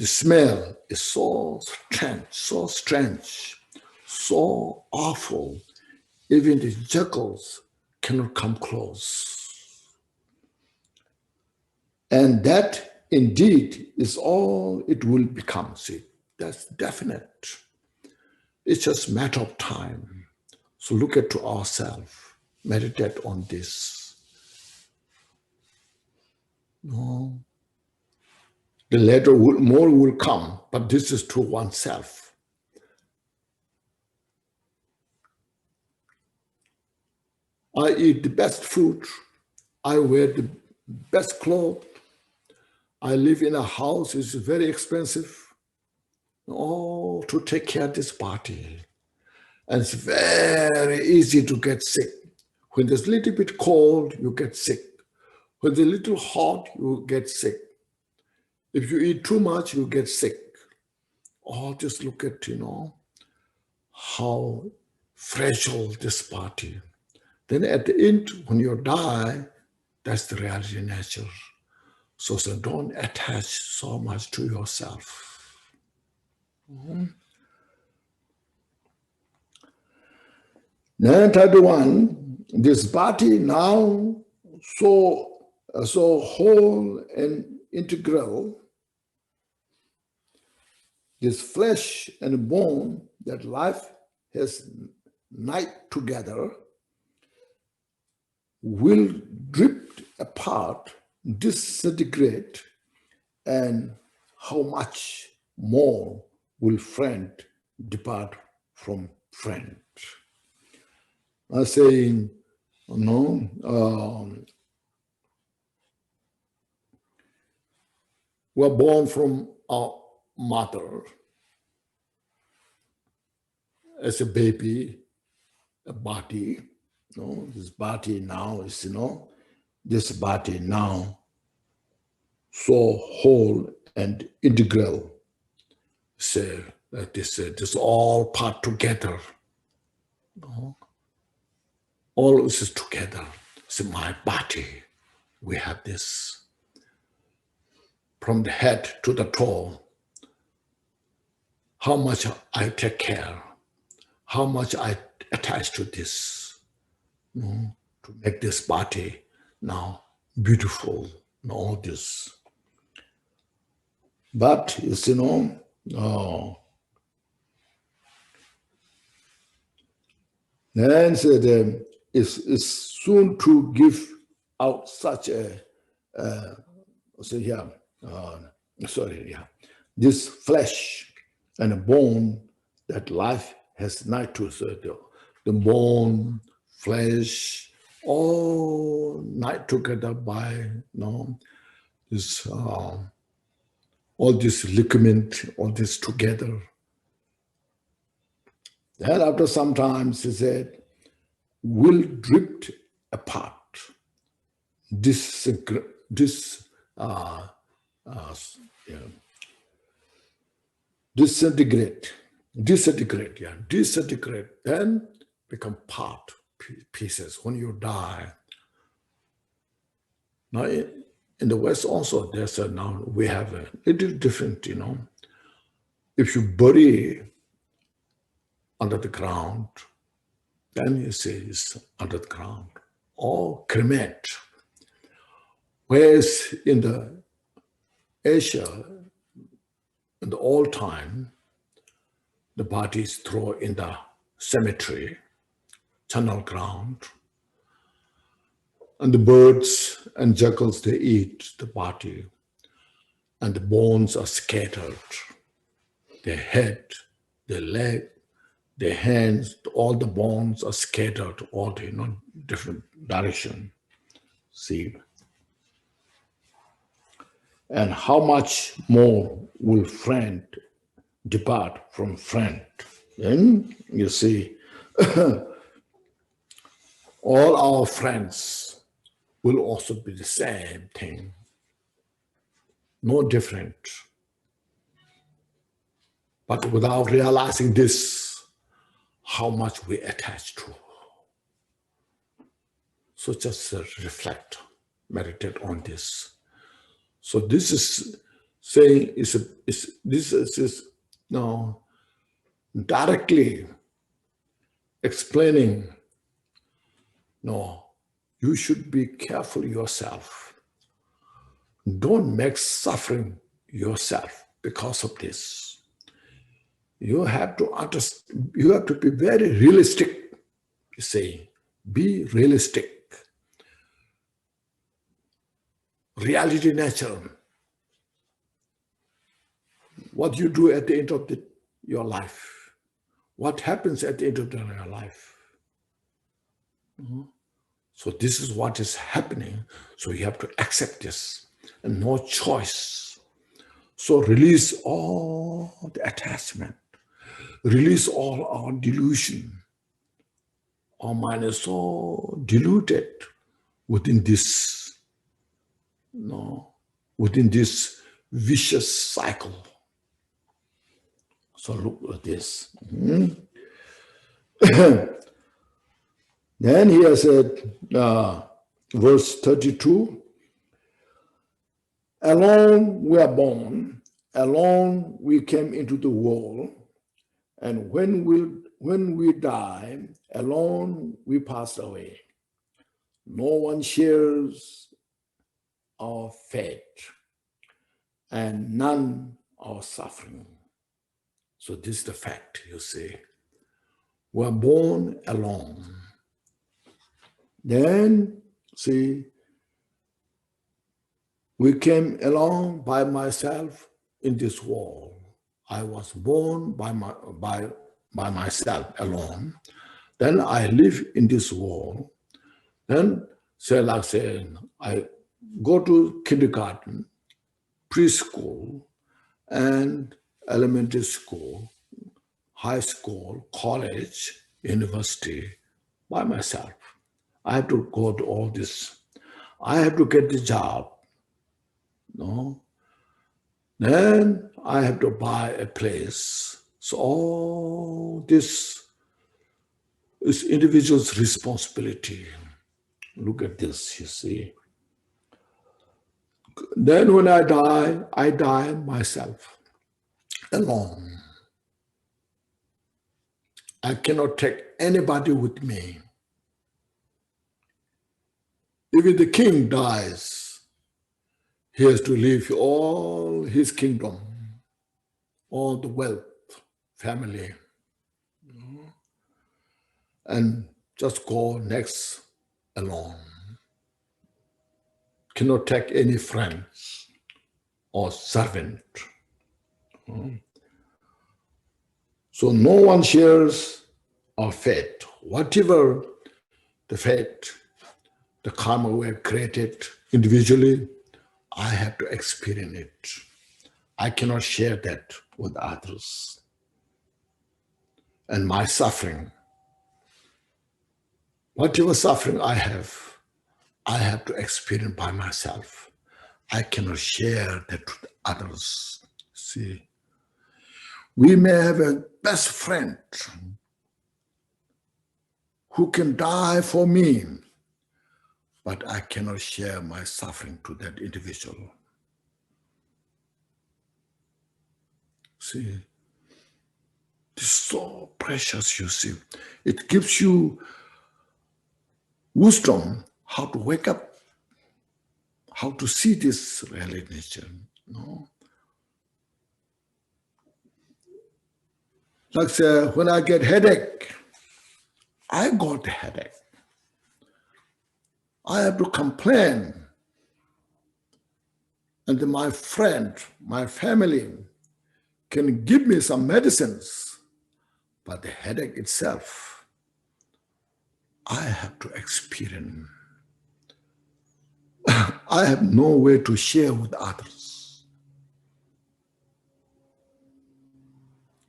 smell is so strange, so awful. Even the jackals cannot come close. And that indeed is all it will become. See, that's definite. It's just a matter of time. So look at to ourselves, meditate on this. No. The later more will come, but this is to oneself. I eat the best food. I wear the best clothes. I live in a house, it's very expensive. All to take care of this body. And it's very easy to get sick. When there's a little bit cold, you get sick. When it's a little hot, you get sick. If you eat too much, you get sick. Or just look at, how fragile this body. Then at the end, when you die, that's the reality nature. So don't attach so much to yourself. Then 31, this body now so whole and integral, this flesh and bone that life has knit together will drift apart, disintegrate, and how much more will friend depart from friend? I say, we're born from our mother as a baby, a body. This body now is, this body now so whole and integral. So that this all part together. All is together. So my body, we have this. From the head to the toe, how much I take care, how much I attach to this, to make this body now beautiful, and all this. But it's, then said, is soon to give out such a, this flesh and bone that life has knit to the bone, flesh, all night together by this all this ligament, all this together. Then after some time, she said, will drift apart, disintegrate, then become part, pieces when you die. Now in the West also, there's now we have a little different, If you bury under the ground, then you say it's under the ground, or cremate. Whereas in the Asia, in the old time, the body is thrown in the cemetery, channel ground, and the birds and jackals, they eat the body, and the bones are scattered. Their head, their leg, their hands, all the bones are scattered, all the different direction. See. And how much more will friend depart from friend? Then you see, all our friends will also be the same thing, no different. But without realizing this, how much we attach to. So just reflect, meditate on this. So this is saying this is now directly explaining. No, you should be careful yourself. Don't make suffering yourself because of this. You have to understand. You have to be very realistic. You say, be realistic. Reality nature. What you do at the end of your life. What happens at the end of your life. So this is what is happening. So you have to accept this and no choice. So release all the attachment. Release all our delusion. Our mind is so deluded within this. Within this vicious cycle. So look at this. Then he has said, verse 32, alone we are born, alone we came into the world, and when we die, alone we pass away. No one shares our fate, and none our suffering. So this is the fact, you see. We're born alone. Then, see, we came along by myself in this world. I was born by myself alone. Then I live in this world. Then, I go to kindergarten, preschool, and elementary school, high school, college, university, by myself. I have to go to all this. I have to get the job. Then I have to buy a place. So all this is individual's responsibility. Look at this, you see. Then when I die myself, alone. I cannot take anybody with me. Even the king dies, he has to leave all his kingdom, all the wealth, family, and just go next alone. Cannot take any friends or servant. So no one shares our fate. Whatever the fate, the karma we have created individually, I have to experience it. I cannot share that with others. And my suffering, whatever suffering I have to experience by myself. I cannot share that with others. See, we may have a best friend who can die for me, but I cannot share my suffering to that individual. See, it's so precious, you see. It gives you wisdom how to wake up, how to see this reality nature. No? Like say, when I get headache, I got a headache. I have to complain. And then my friend, my family can give me some medicines, but the headache itself, I have to experience. I have no way to share with others.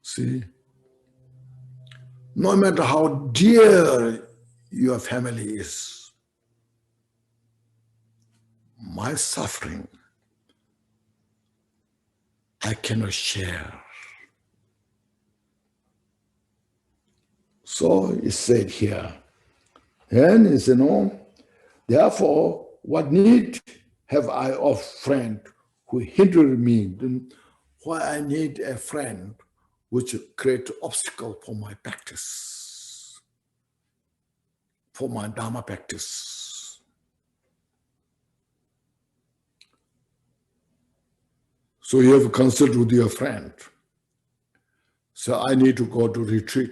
See? No matter how dear your family is, my suffering, I cannot share. So it's said here, and it's, therefore, what need have I of friend who hinder me? Then why I need a friend which create obstacle for my practice, for my Dharma practice. So you have to consult with your friend. So I need to go to retreat.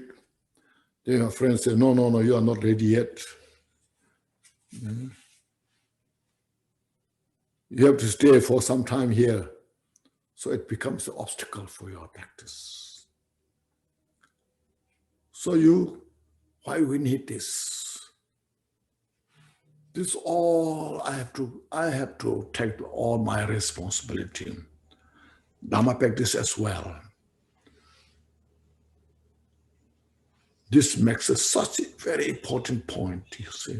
Then your friend says, no, you are not ready yet. You have to stay for some time here. So it becomes an obstacle for your practice. So why we need this? This all I have to take all my responsibility. Dharma practice as well. This makes such a very important point, you see.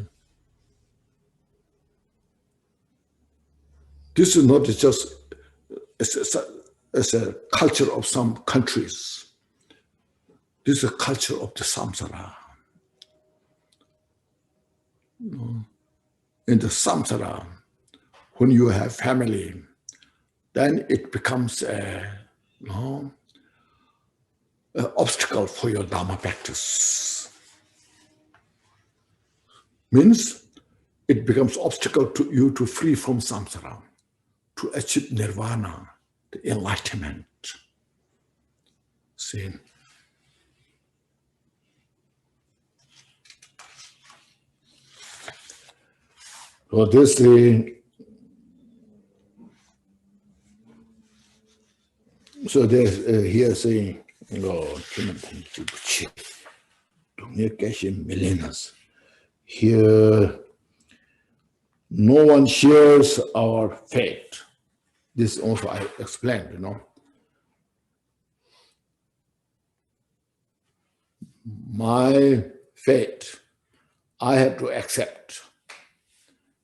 This is not just as a culture of some countries. This is a culture of the samsara. In the samsara, when you have family, then it becomes an obstacle for your Dharma practice. Means it becomes obstacle to you to free from samsara, to achieve nirvana, the enlightenment. See? So this here saying, here no one shares our fate. This also I explained, My fate, I have to accept.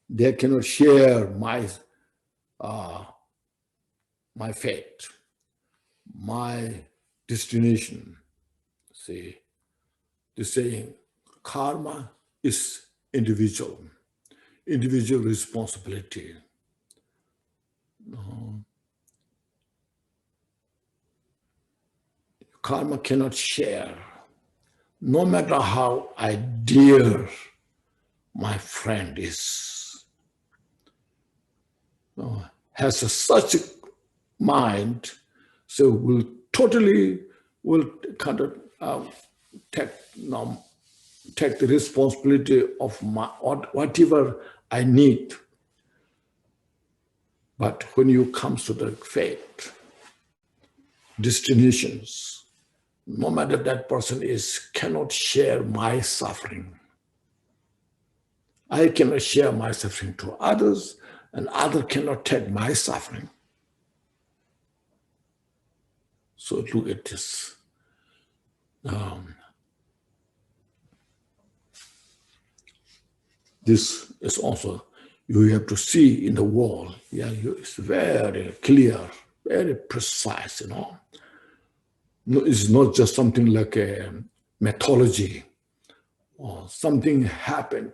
They cannot share my fate, my destination. See, the saying, karma is individual responsibility. Karma cannot share. No matter how dear my friend is, has such a mind, so will kind of take the responsibility of whatever I need. But when you come to the fate, destinations, no matter that person cannot share my suffering. I cannot share my suffering to others, and others cannot take my suffering. So look at this. This is also, you have to see in the world. Yeah, it's very clear, very precise, you know. No, it's not just something like a mythology or something happened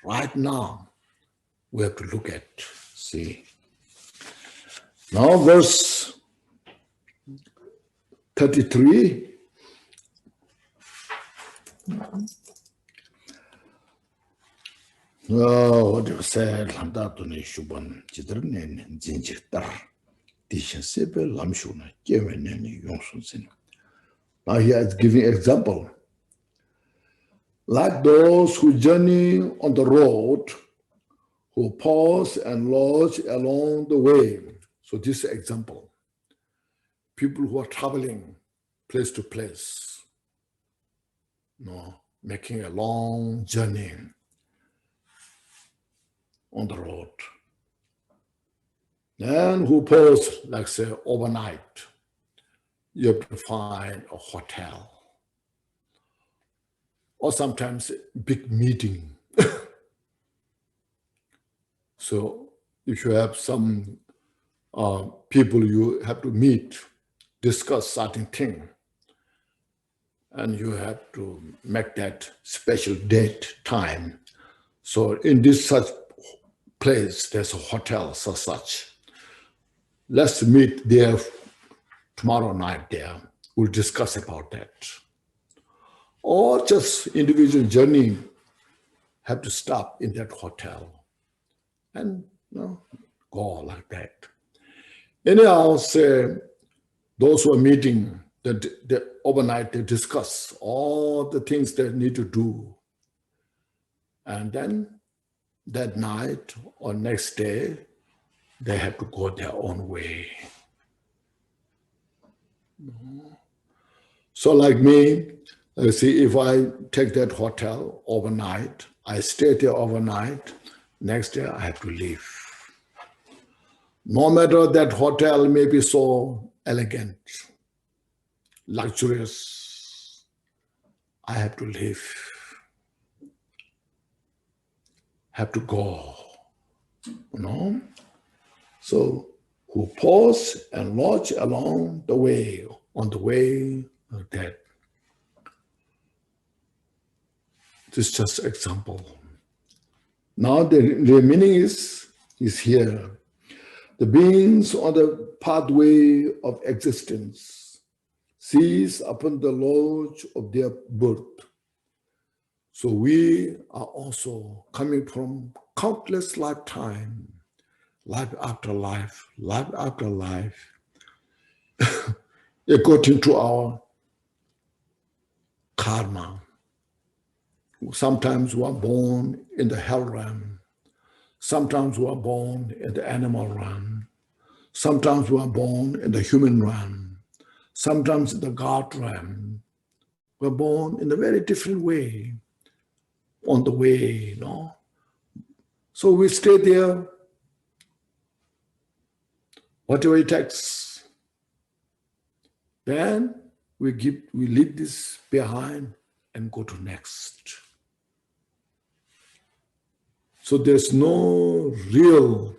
right now. We have to look at, see. Now verse 33. What you said, Lamdatuni Shuban, Chitran, Zinjitar, Tisha Sipe, Lamshuna, Jeven, and Yonsun. Now he is giving example. Like those who journey on the road, who pause and lodge along the way. So this is an example. People who are traveling place to place, making a long journey on the road. And who pause, like say, overnight. You have to find a hotel. Or sometimes a big meeting. So if you have some people you have to meet, discuss certain thing, and you have to make that special date, time. So in this such place, there's a hotel, such. Let's meet there tomorrow night there. We'll discuss about that. Or just individual journey have to stop in that hotel and go like that. Anyhow, say those who are meeting, the overnight they discuss all the things they need to do. And then that night or next day, they have to go their own way. So like me, see, if I take that hotel overnight, I stay there overnight, next day I have to leave. No matter that hotel may be so elegant, luxurious, I have to leave, have to go, So who pause and lodge along the way, on the way like that. This is just an example. Now the meaning is here. The beings on the pathway of existence seize upon the lodge of their birth. So we are also coming from countless lifetime, life after life, according to our karma. Sometimes we are born in the hell realm. Sometimes we are born in the animal realm. Sometimes we are born in the human realm. Sometimes in the God realm. We're born in a very different way, on the way, So we stay there, whatever it takes. Then we leave this behind and go to next. So there's no real,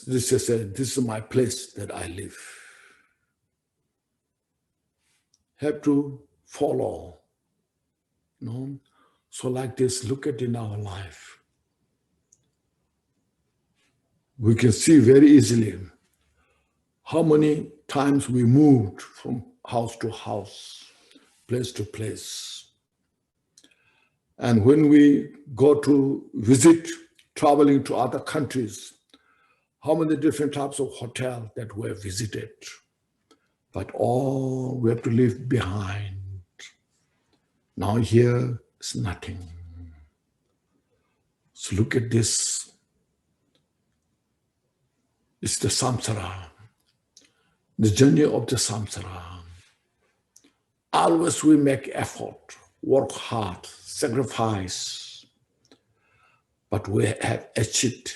this is my place that I live. Have to follow. So like this, look at in our life. We can see very easily how many times we moved from house to house, place to place. And when we go to visit, traveling to other countries, how many different types of hotels that we have visited. But all we have to leave behind. Now here is nothing. So look at this. It's the samsara, the journey of the samsara. Always we make effort, work hard, sacrifice, but we have achieved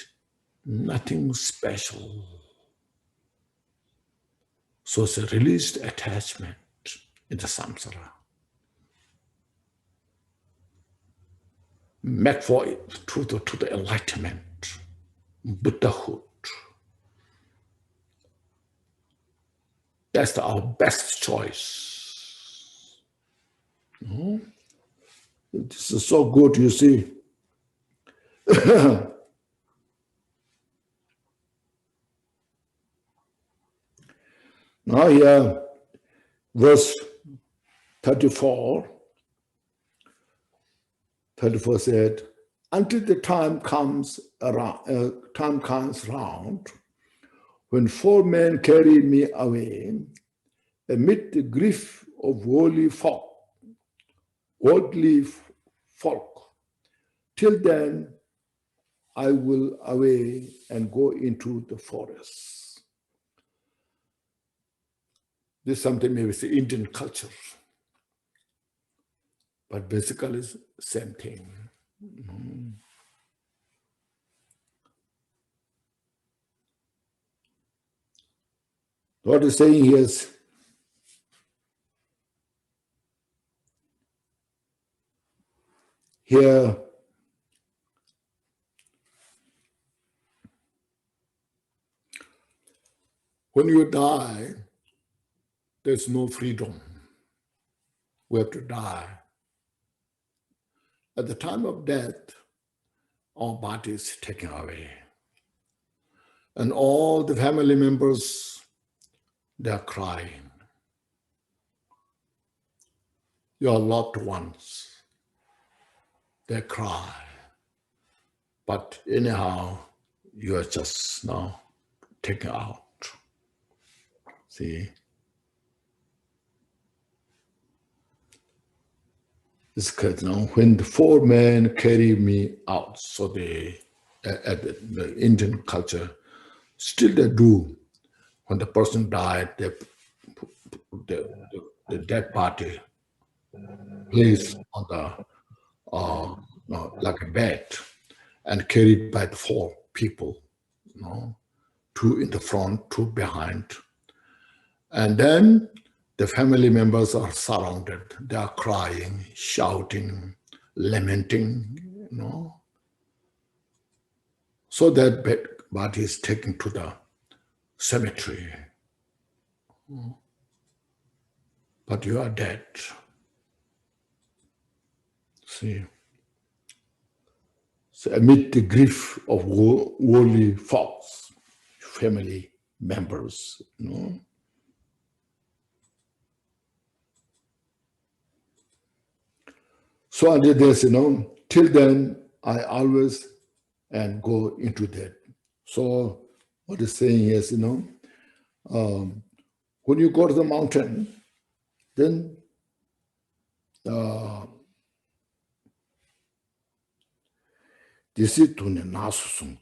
nothing special. So it's a released attachment in the samsara. Make for it to the enlightenment, Buddhahood. That's our best choice. This is so good, you see. Now here, verse 34 said, until the time comes round, when 4 men carry me away, amid the grief of worldly folk, till then I will away and go into the forest. This is something maybe it's the Indian culture, but basically it's the same thing. What he's saying here is, here when you die, there's no freedom. We have to die. At the time of death, our body is taken away. And all the family members, they are crying. Your loved ones, they cry. But anyhow, you are just now taken out. See? This case now, when the 4 men carry me out, so they, at the Indian culture, still they do. When the person died, they the dead body placed on the like a bed and carried by the 4 people, 2 in the front, 2 behind. And then the family members are surrounded. They are crying, shouting, lamenting, So that body is taken to the cemetery. But you are dead. See? So amid the grief of worldly folks, family members, So until this, till then, I always and go into that. So what it's saying is, when you go to the mountain, then this is to the nasusum,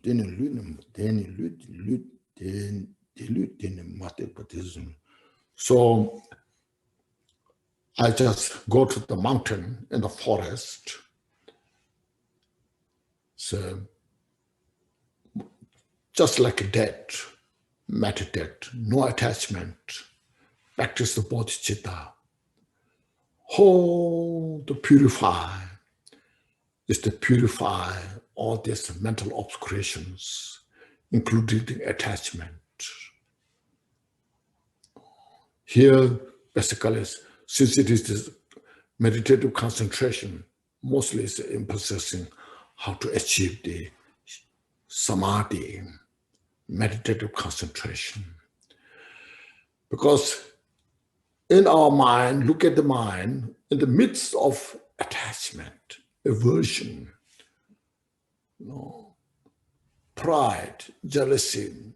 so I just go to the mountain in the forest. So just like a dead, meditate, no attachment, practice the bodhicitta. To purify is to purify all these mental obscurations, including attachment. Here, basically, since it is this meditative concentration, mostly is emphasizing how to achieve the samadhi, meditative concentration. Because in our mind, look at the mind, in the midst of attachment, aversion, pride, jealousy,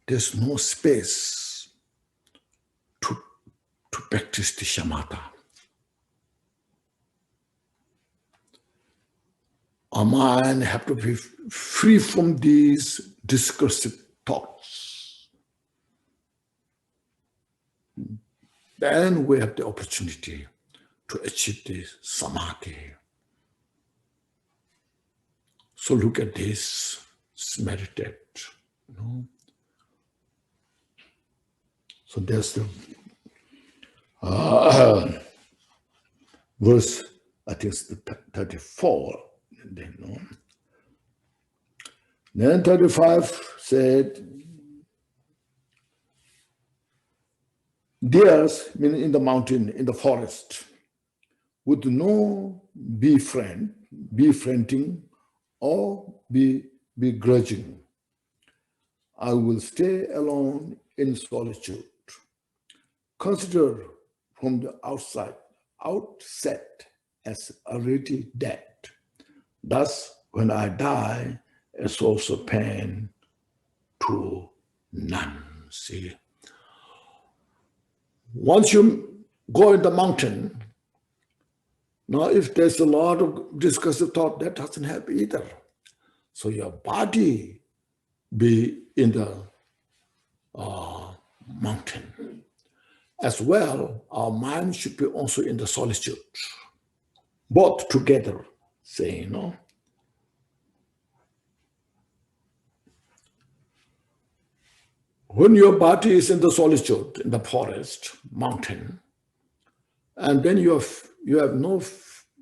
there's no space to practice the shamatha. Our mind have to be free from these discursive thoughts. Then we have the opportunity to achieve the samadhi. So look at this, meditate. You know? So there's the verse, I think it's the 34. Then 35 said, deers, meaning in the mountain, in the forest, with no befriending or begrudging, I will stay alone in solitude. Consider from the outset as already dead. Thus, when I die, a source of pain to none. See, once you go in the mountain, now if there's a lot of discursive thought, that doesn't help either. So your body be in the mountain. As well, our mind should be also in the solitude. Both together, say, you know. When your body is in the solitude, in the forest, mountain, and then you have no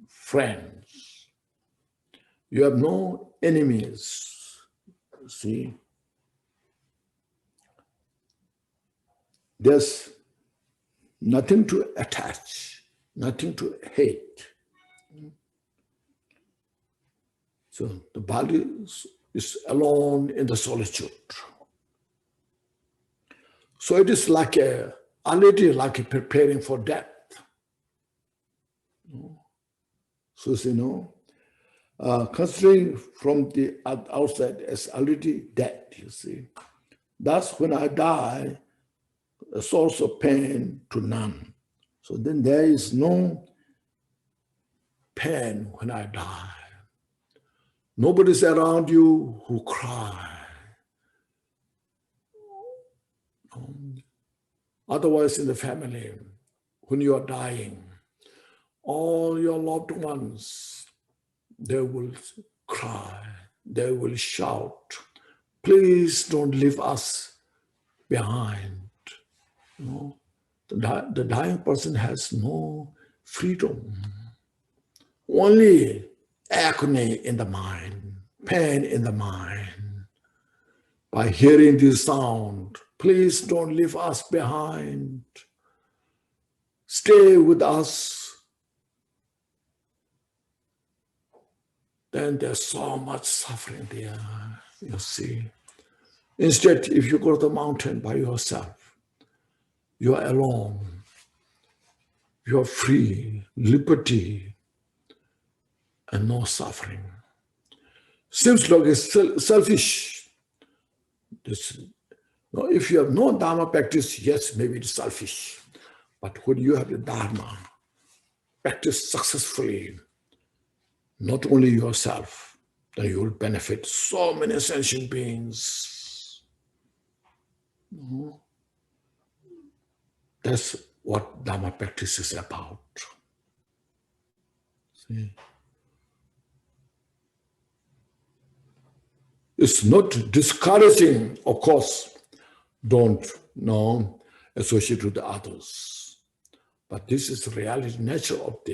friends, you have no enemies, see, there's nothing to attach, nothing to hate. So the body is alone in the solitude. So it is like already like preparing for death. So, you know, considering from the outside as already dead, you see. Thus, when I die, a source of pain to none. So then there is no pain when I die. Nobody's around you who cry. Otherwise, in the family, when you are dying, all your loved ones, they will cry, they will shout, please don't leave us behind. You know, the dying person has no freedom, only agony in the mind, pain in the mind. By hearing this sound, please don't leave us behind. Stay with us. Then there's so much suffering there, you see. Instead, if you go to the mountain by yourself, you are alone, you are free, liberty, and no suffering. Seems like it's selfish. Now, if you have no Dharma practice, yes, maybe it's selfish. But when you have the Dharma, practice successfully, not only yourself, then you will benefit so many sentient beings. That's what Dharma practice is about. See? It's not discouraging, of course, don't associate with the others. But this is the reality, nature of the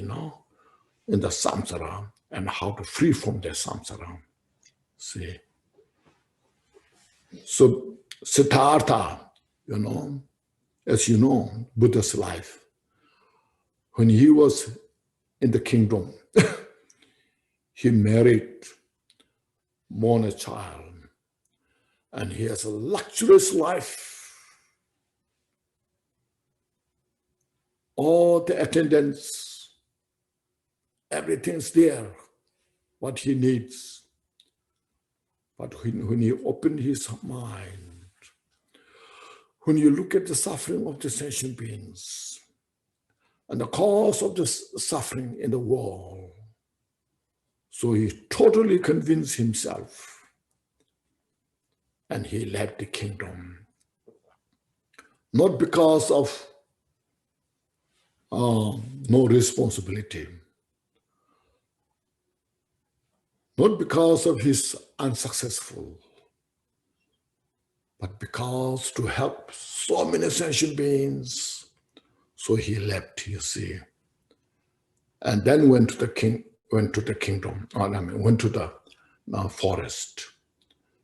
in the samsara and how to free from the samsara. See. So Siddhartha, as you know, Buddha's life, when he was in the kingdom, he married, born a child, and he has a luxurious life. All the attendants, everything's there, what he needs. But when he opened his mind, when you look at the suffering of the sentient beings and the cause of the suffering in the world, so he totally convinced himself and he left the kingdom. Not because of no responsibility, not because of his unsuccessful, but because to help so many sentient beings. So he left, you see, and then went to the kingdom, went to the forest.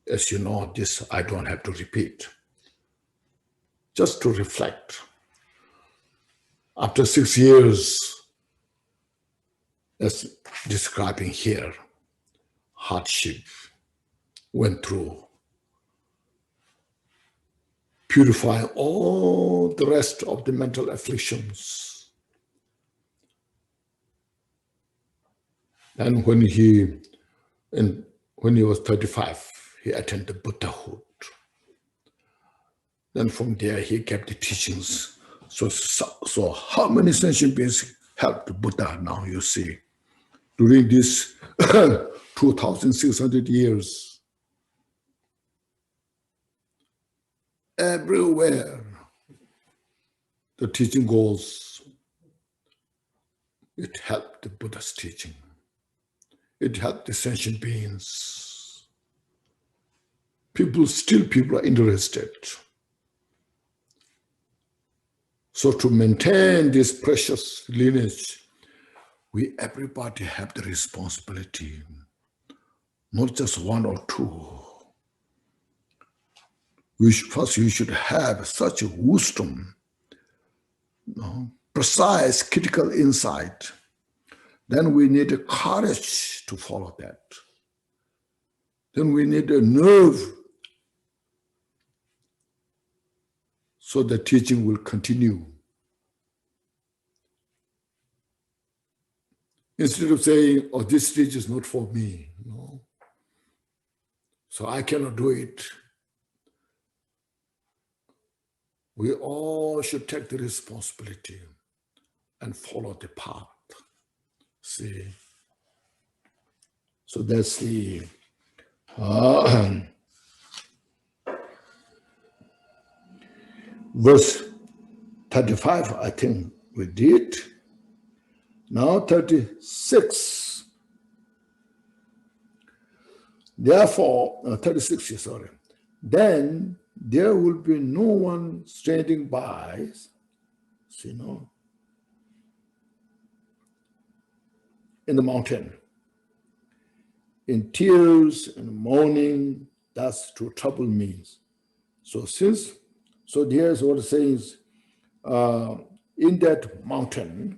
As you know, this I don't have to repeat. Just to reflect. After 6 years, as describing here, hardship went through, purifying all the rest of the mental afflictions. And when he was 35, he attained the Buddhahood. Then from there, he kept the teachings. So how many sentient beings helped Buddha now, you see? During this 2,600 years, everywhere the teaching goes, it helped the Buddha's teaching. It helped the sentient beings. People are interested. So to maintain this precious lineage, everybody have the responsibility, not just one or two. First, you should have such a wisdom, precise, critical insight. Then we need a courage to follow that. Then we need a nerve so the teaching will continue. Instead of saying, oh, this teaching is not for me, so I cannot do it. We all should take the responsibility and follow the path. See? So that's the verse 35, I think we did. Now 36. Therefore, 36, sorry. Then there will be no one standing by, in the mountain, in tears and mourning, thus to trouble me. So here's what it says, in that mountain,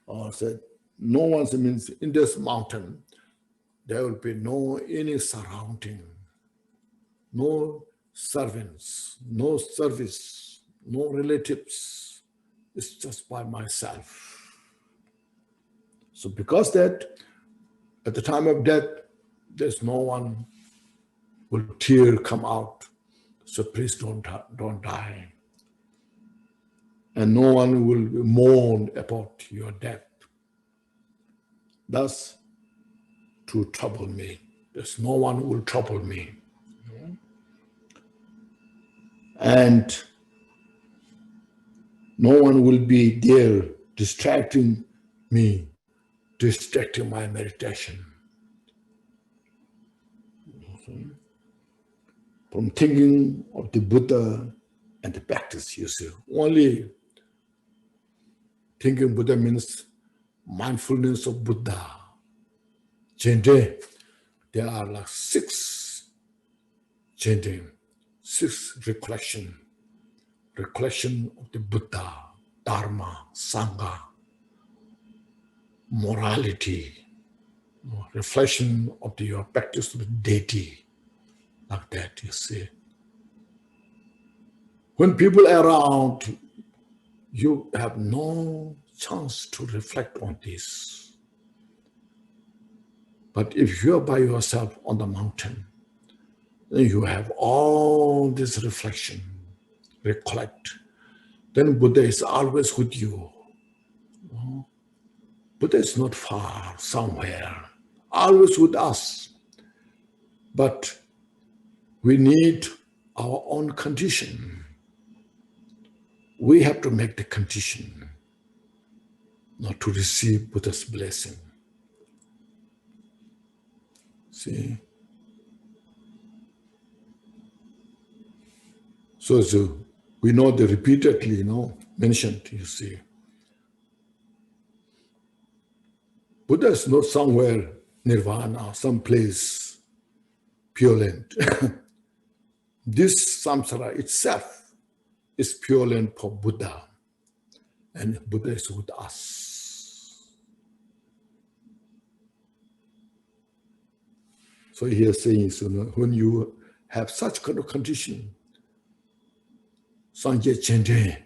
or said, no one means in this mountain, there will be no any surrounding, no servants, no service, no relatives. It's just by myself. So because that, at the time of death, there's no one will tear come out. So please don't die. And no one will mourn about your death. Thus, to trouble me. There's no one who will trouble me. And no one will be there distracting me, distracting my meditation. From thinking of the Buddha and the practice, you see. Only thinking Buddha means mindfulness of Buddha. Chanting, there are like 6 chanting, 6 recollection of the Buddha, Dharma, Sangha, morality, reflection of your practice with deity, like that, you see. When people are around, you have no chance to reflect on this. But if you're by yourself on the mountain, then you have all this reflection, recollect. Then Buddha is always with you. Buddha is not far, somewhere, always with us. But we need our own condition. We have to make the condition not to receive Buddha's blessing. See? So we know they repeatedly, mentioned, you see. Buddha is not somewhere, nirvana, someplace pure land. This samsara itself is pure land for Buddha. And Buddha is with us. So he is saying, when you have such kind of condition, Sanje Chende,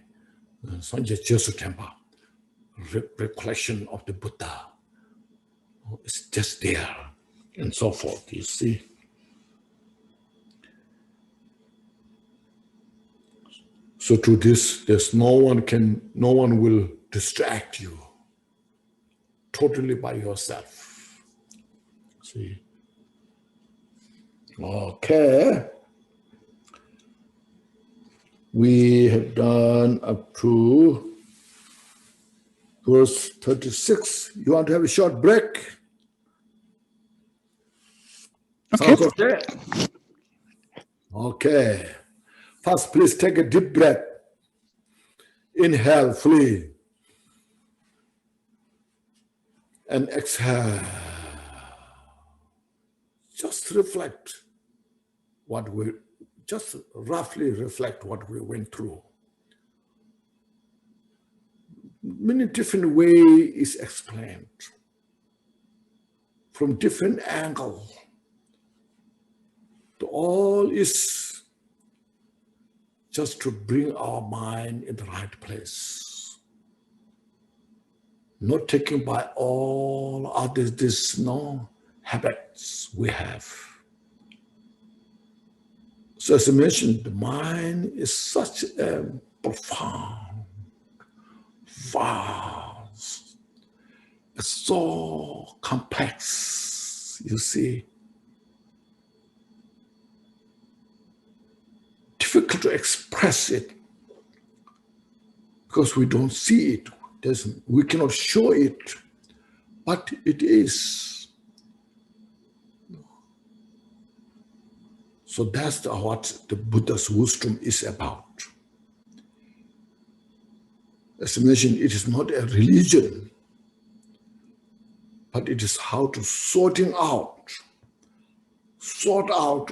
Sanje Jesu Temple, recollection of the Buddha, it's just there, and so forth, you see. So to this, there's no one will distract you totally by yourself. See? Okay. We have done up to verse 36. You want to have a short break? Okay. Sounds okay? Okay. First, please take a deep breath. Inhale, fully. And exhale. Just reflect just roughly reflect what we went through. Many different ways is explained. From different angles. All is just to bring our mind in the right place. Not taken by all other habits we have. So as I mentioned, the mind is such a profound, vast, it's so complex, you see. Difficult to express it because we don't see it. We cannot show it, but it is. So that's what the Buddha's wisdom is about. As I mentioned, it is not a religion, but it is how to sort out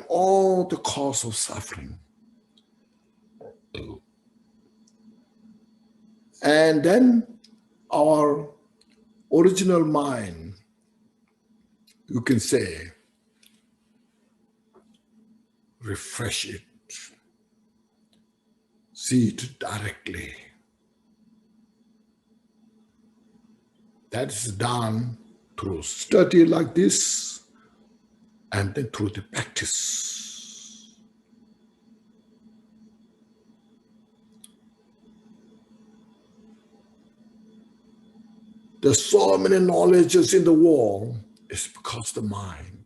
all the cause of suffering. And then our original mind, you can say, refresh it, see it directly. That is done through study like this and then through the practice. There's so many knowledges in the world, it's because the mind.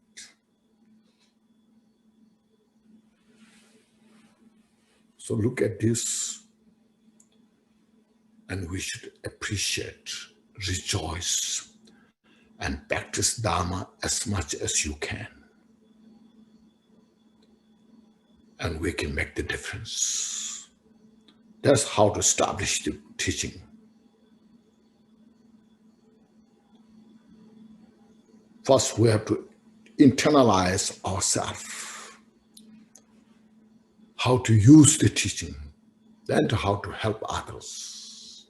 So look at this, and we should appreciate, rejoice, and practice Dharma as much as you can. And we can make the difference. That's how to establish the teaching. First, we have to internalize ourselves, how to use the teaching, then how to help others.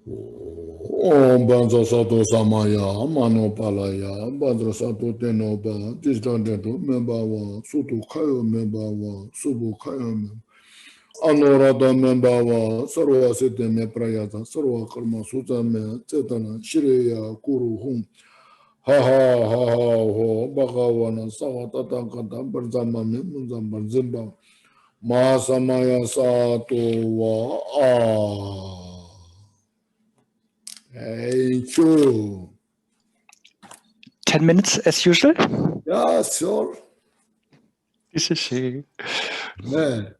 Om Banza Sato Samaya, Mano Palaya, Bandra Sato Tenoba, Disdanto Membawa, Sutu Kayo Membawa, Subu Kayo Membawa. Anorada Membawa, Sarwa Sete Me Prayata, Sarwa Karma Sutame, Cetana, Shreya, Kuru Hum, Ha ha ha ha ho, Bhagawana, Sawatata Kata, Barzama Munzamba Zimba, Masamaya Sato wa. Thank you. 10 minutes as usual? Yeah, sure. This is she. Man.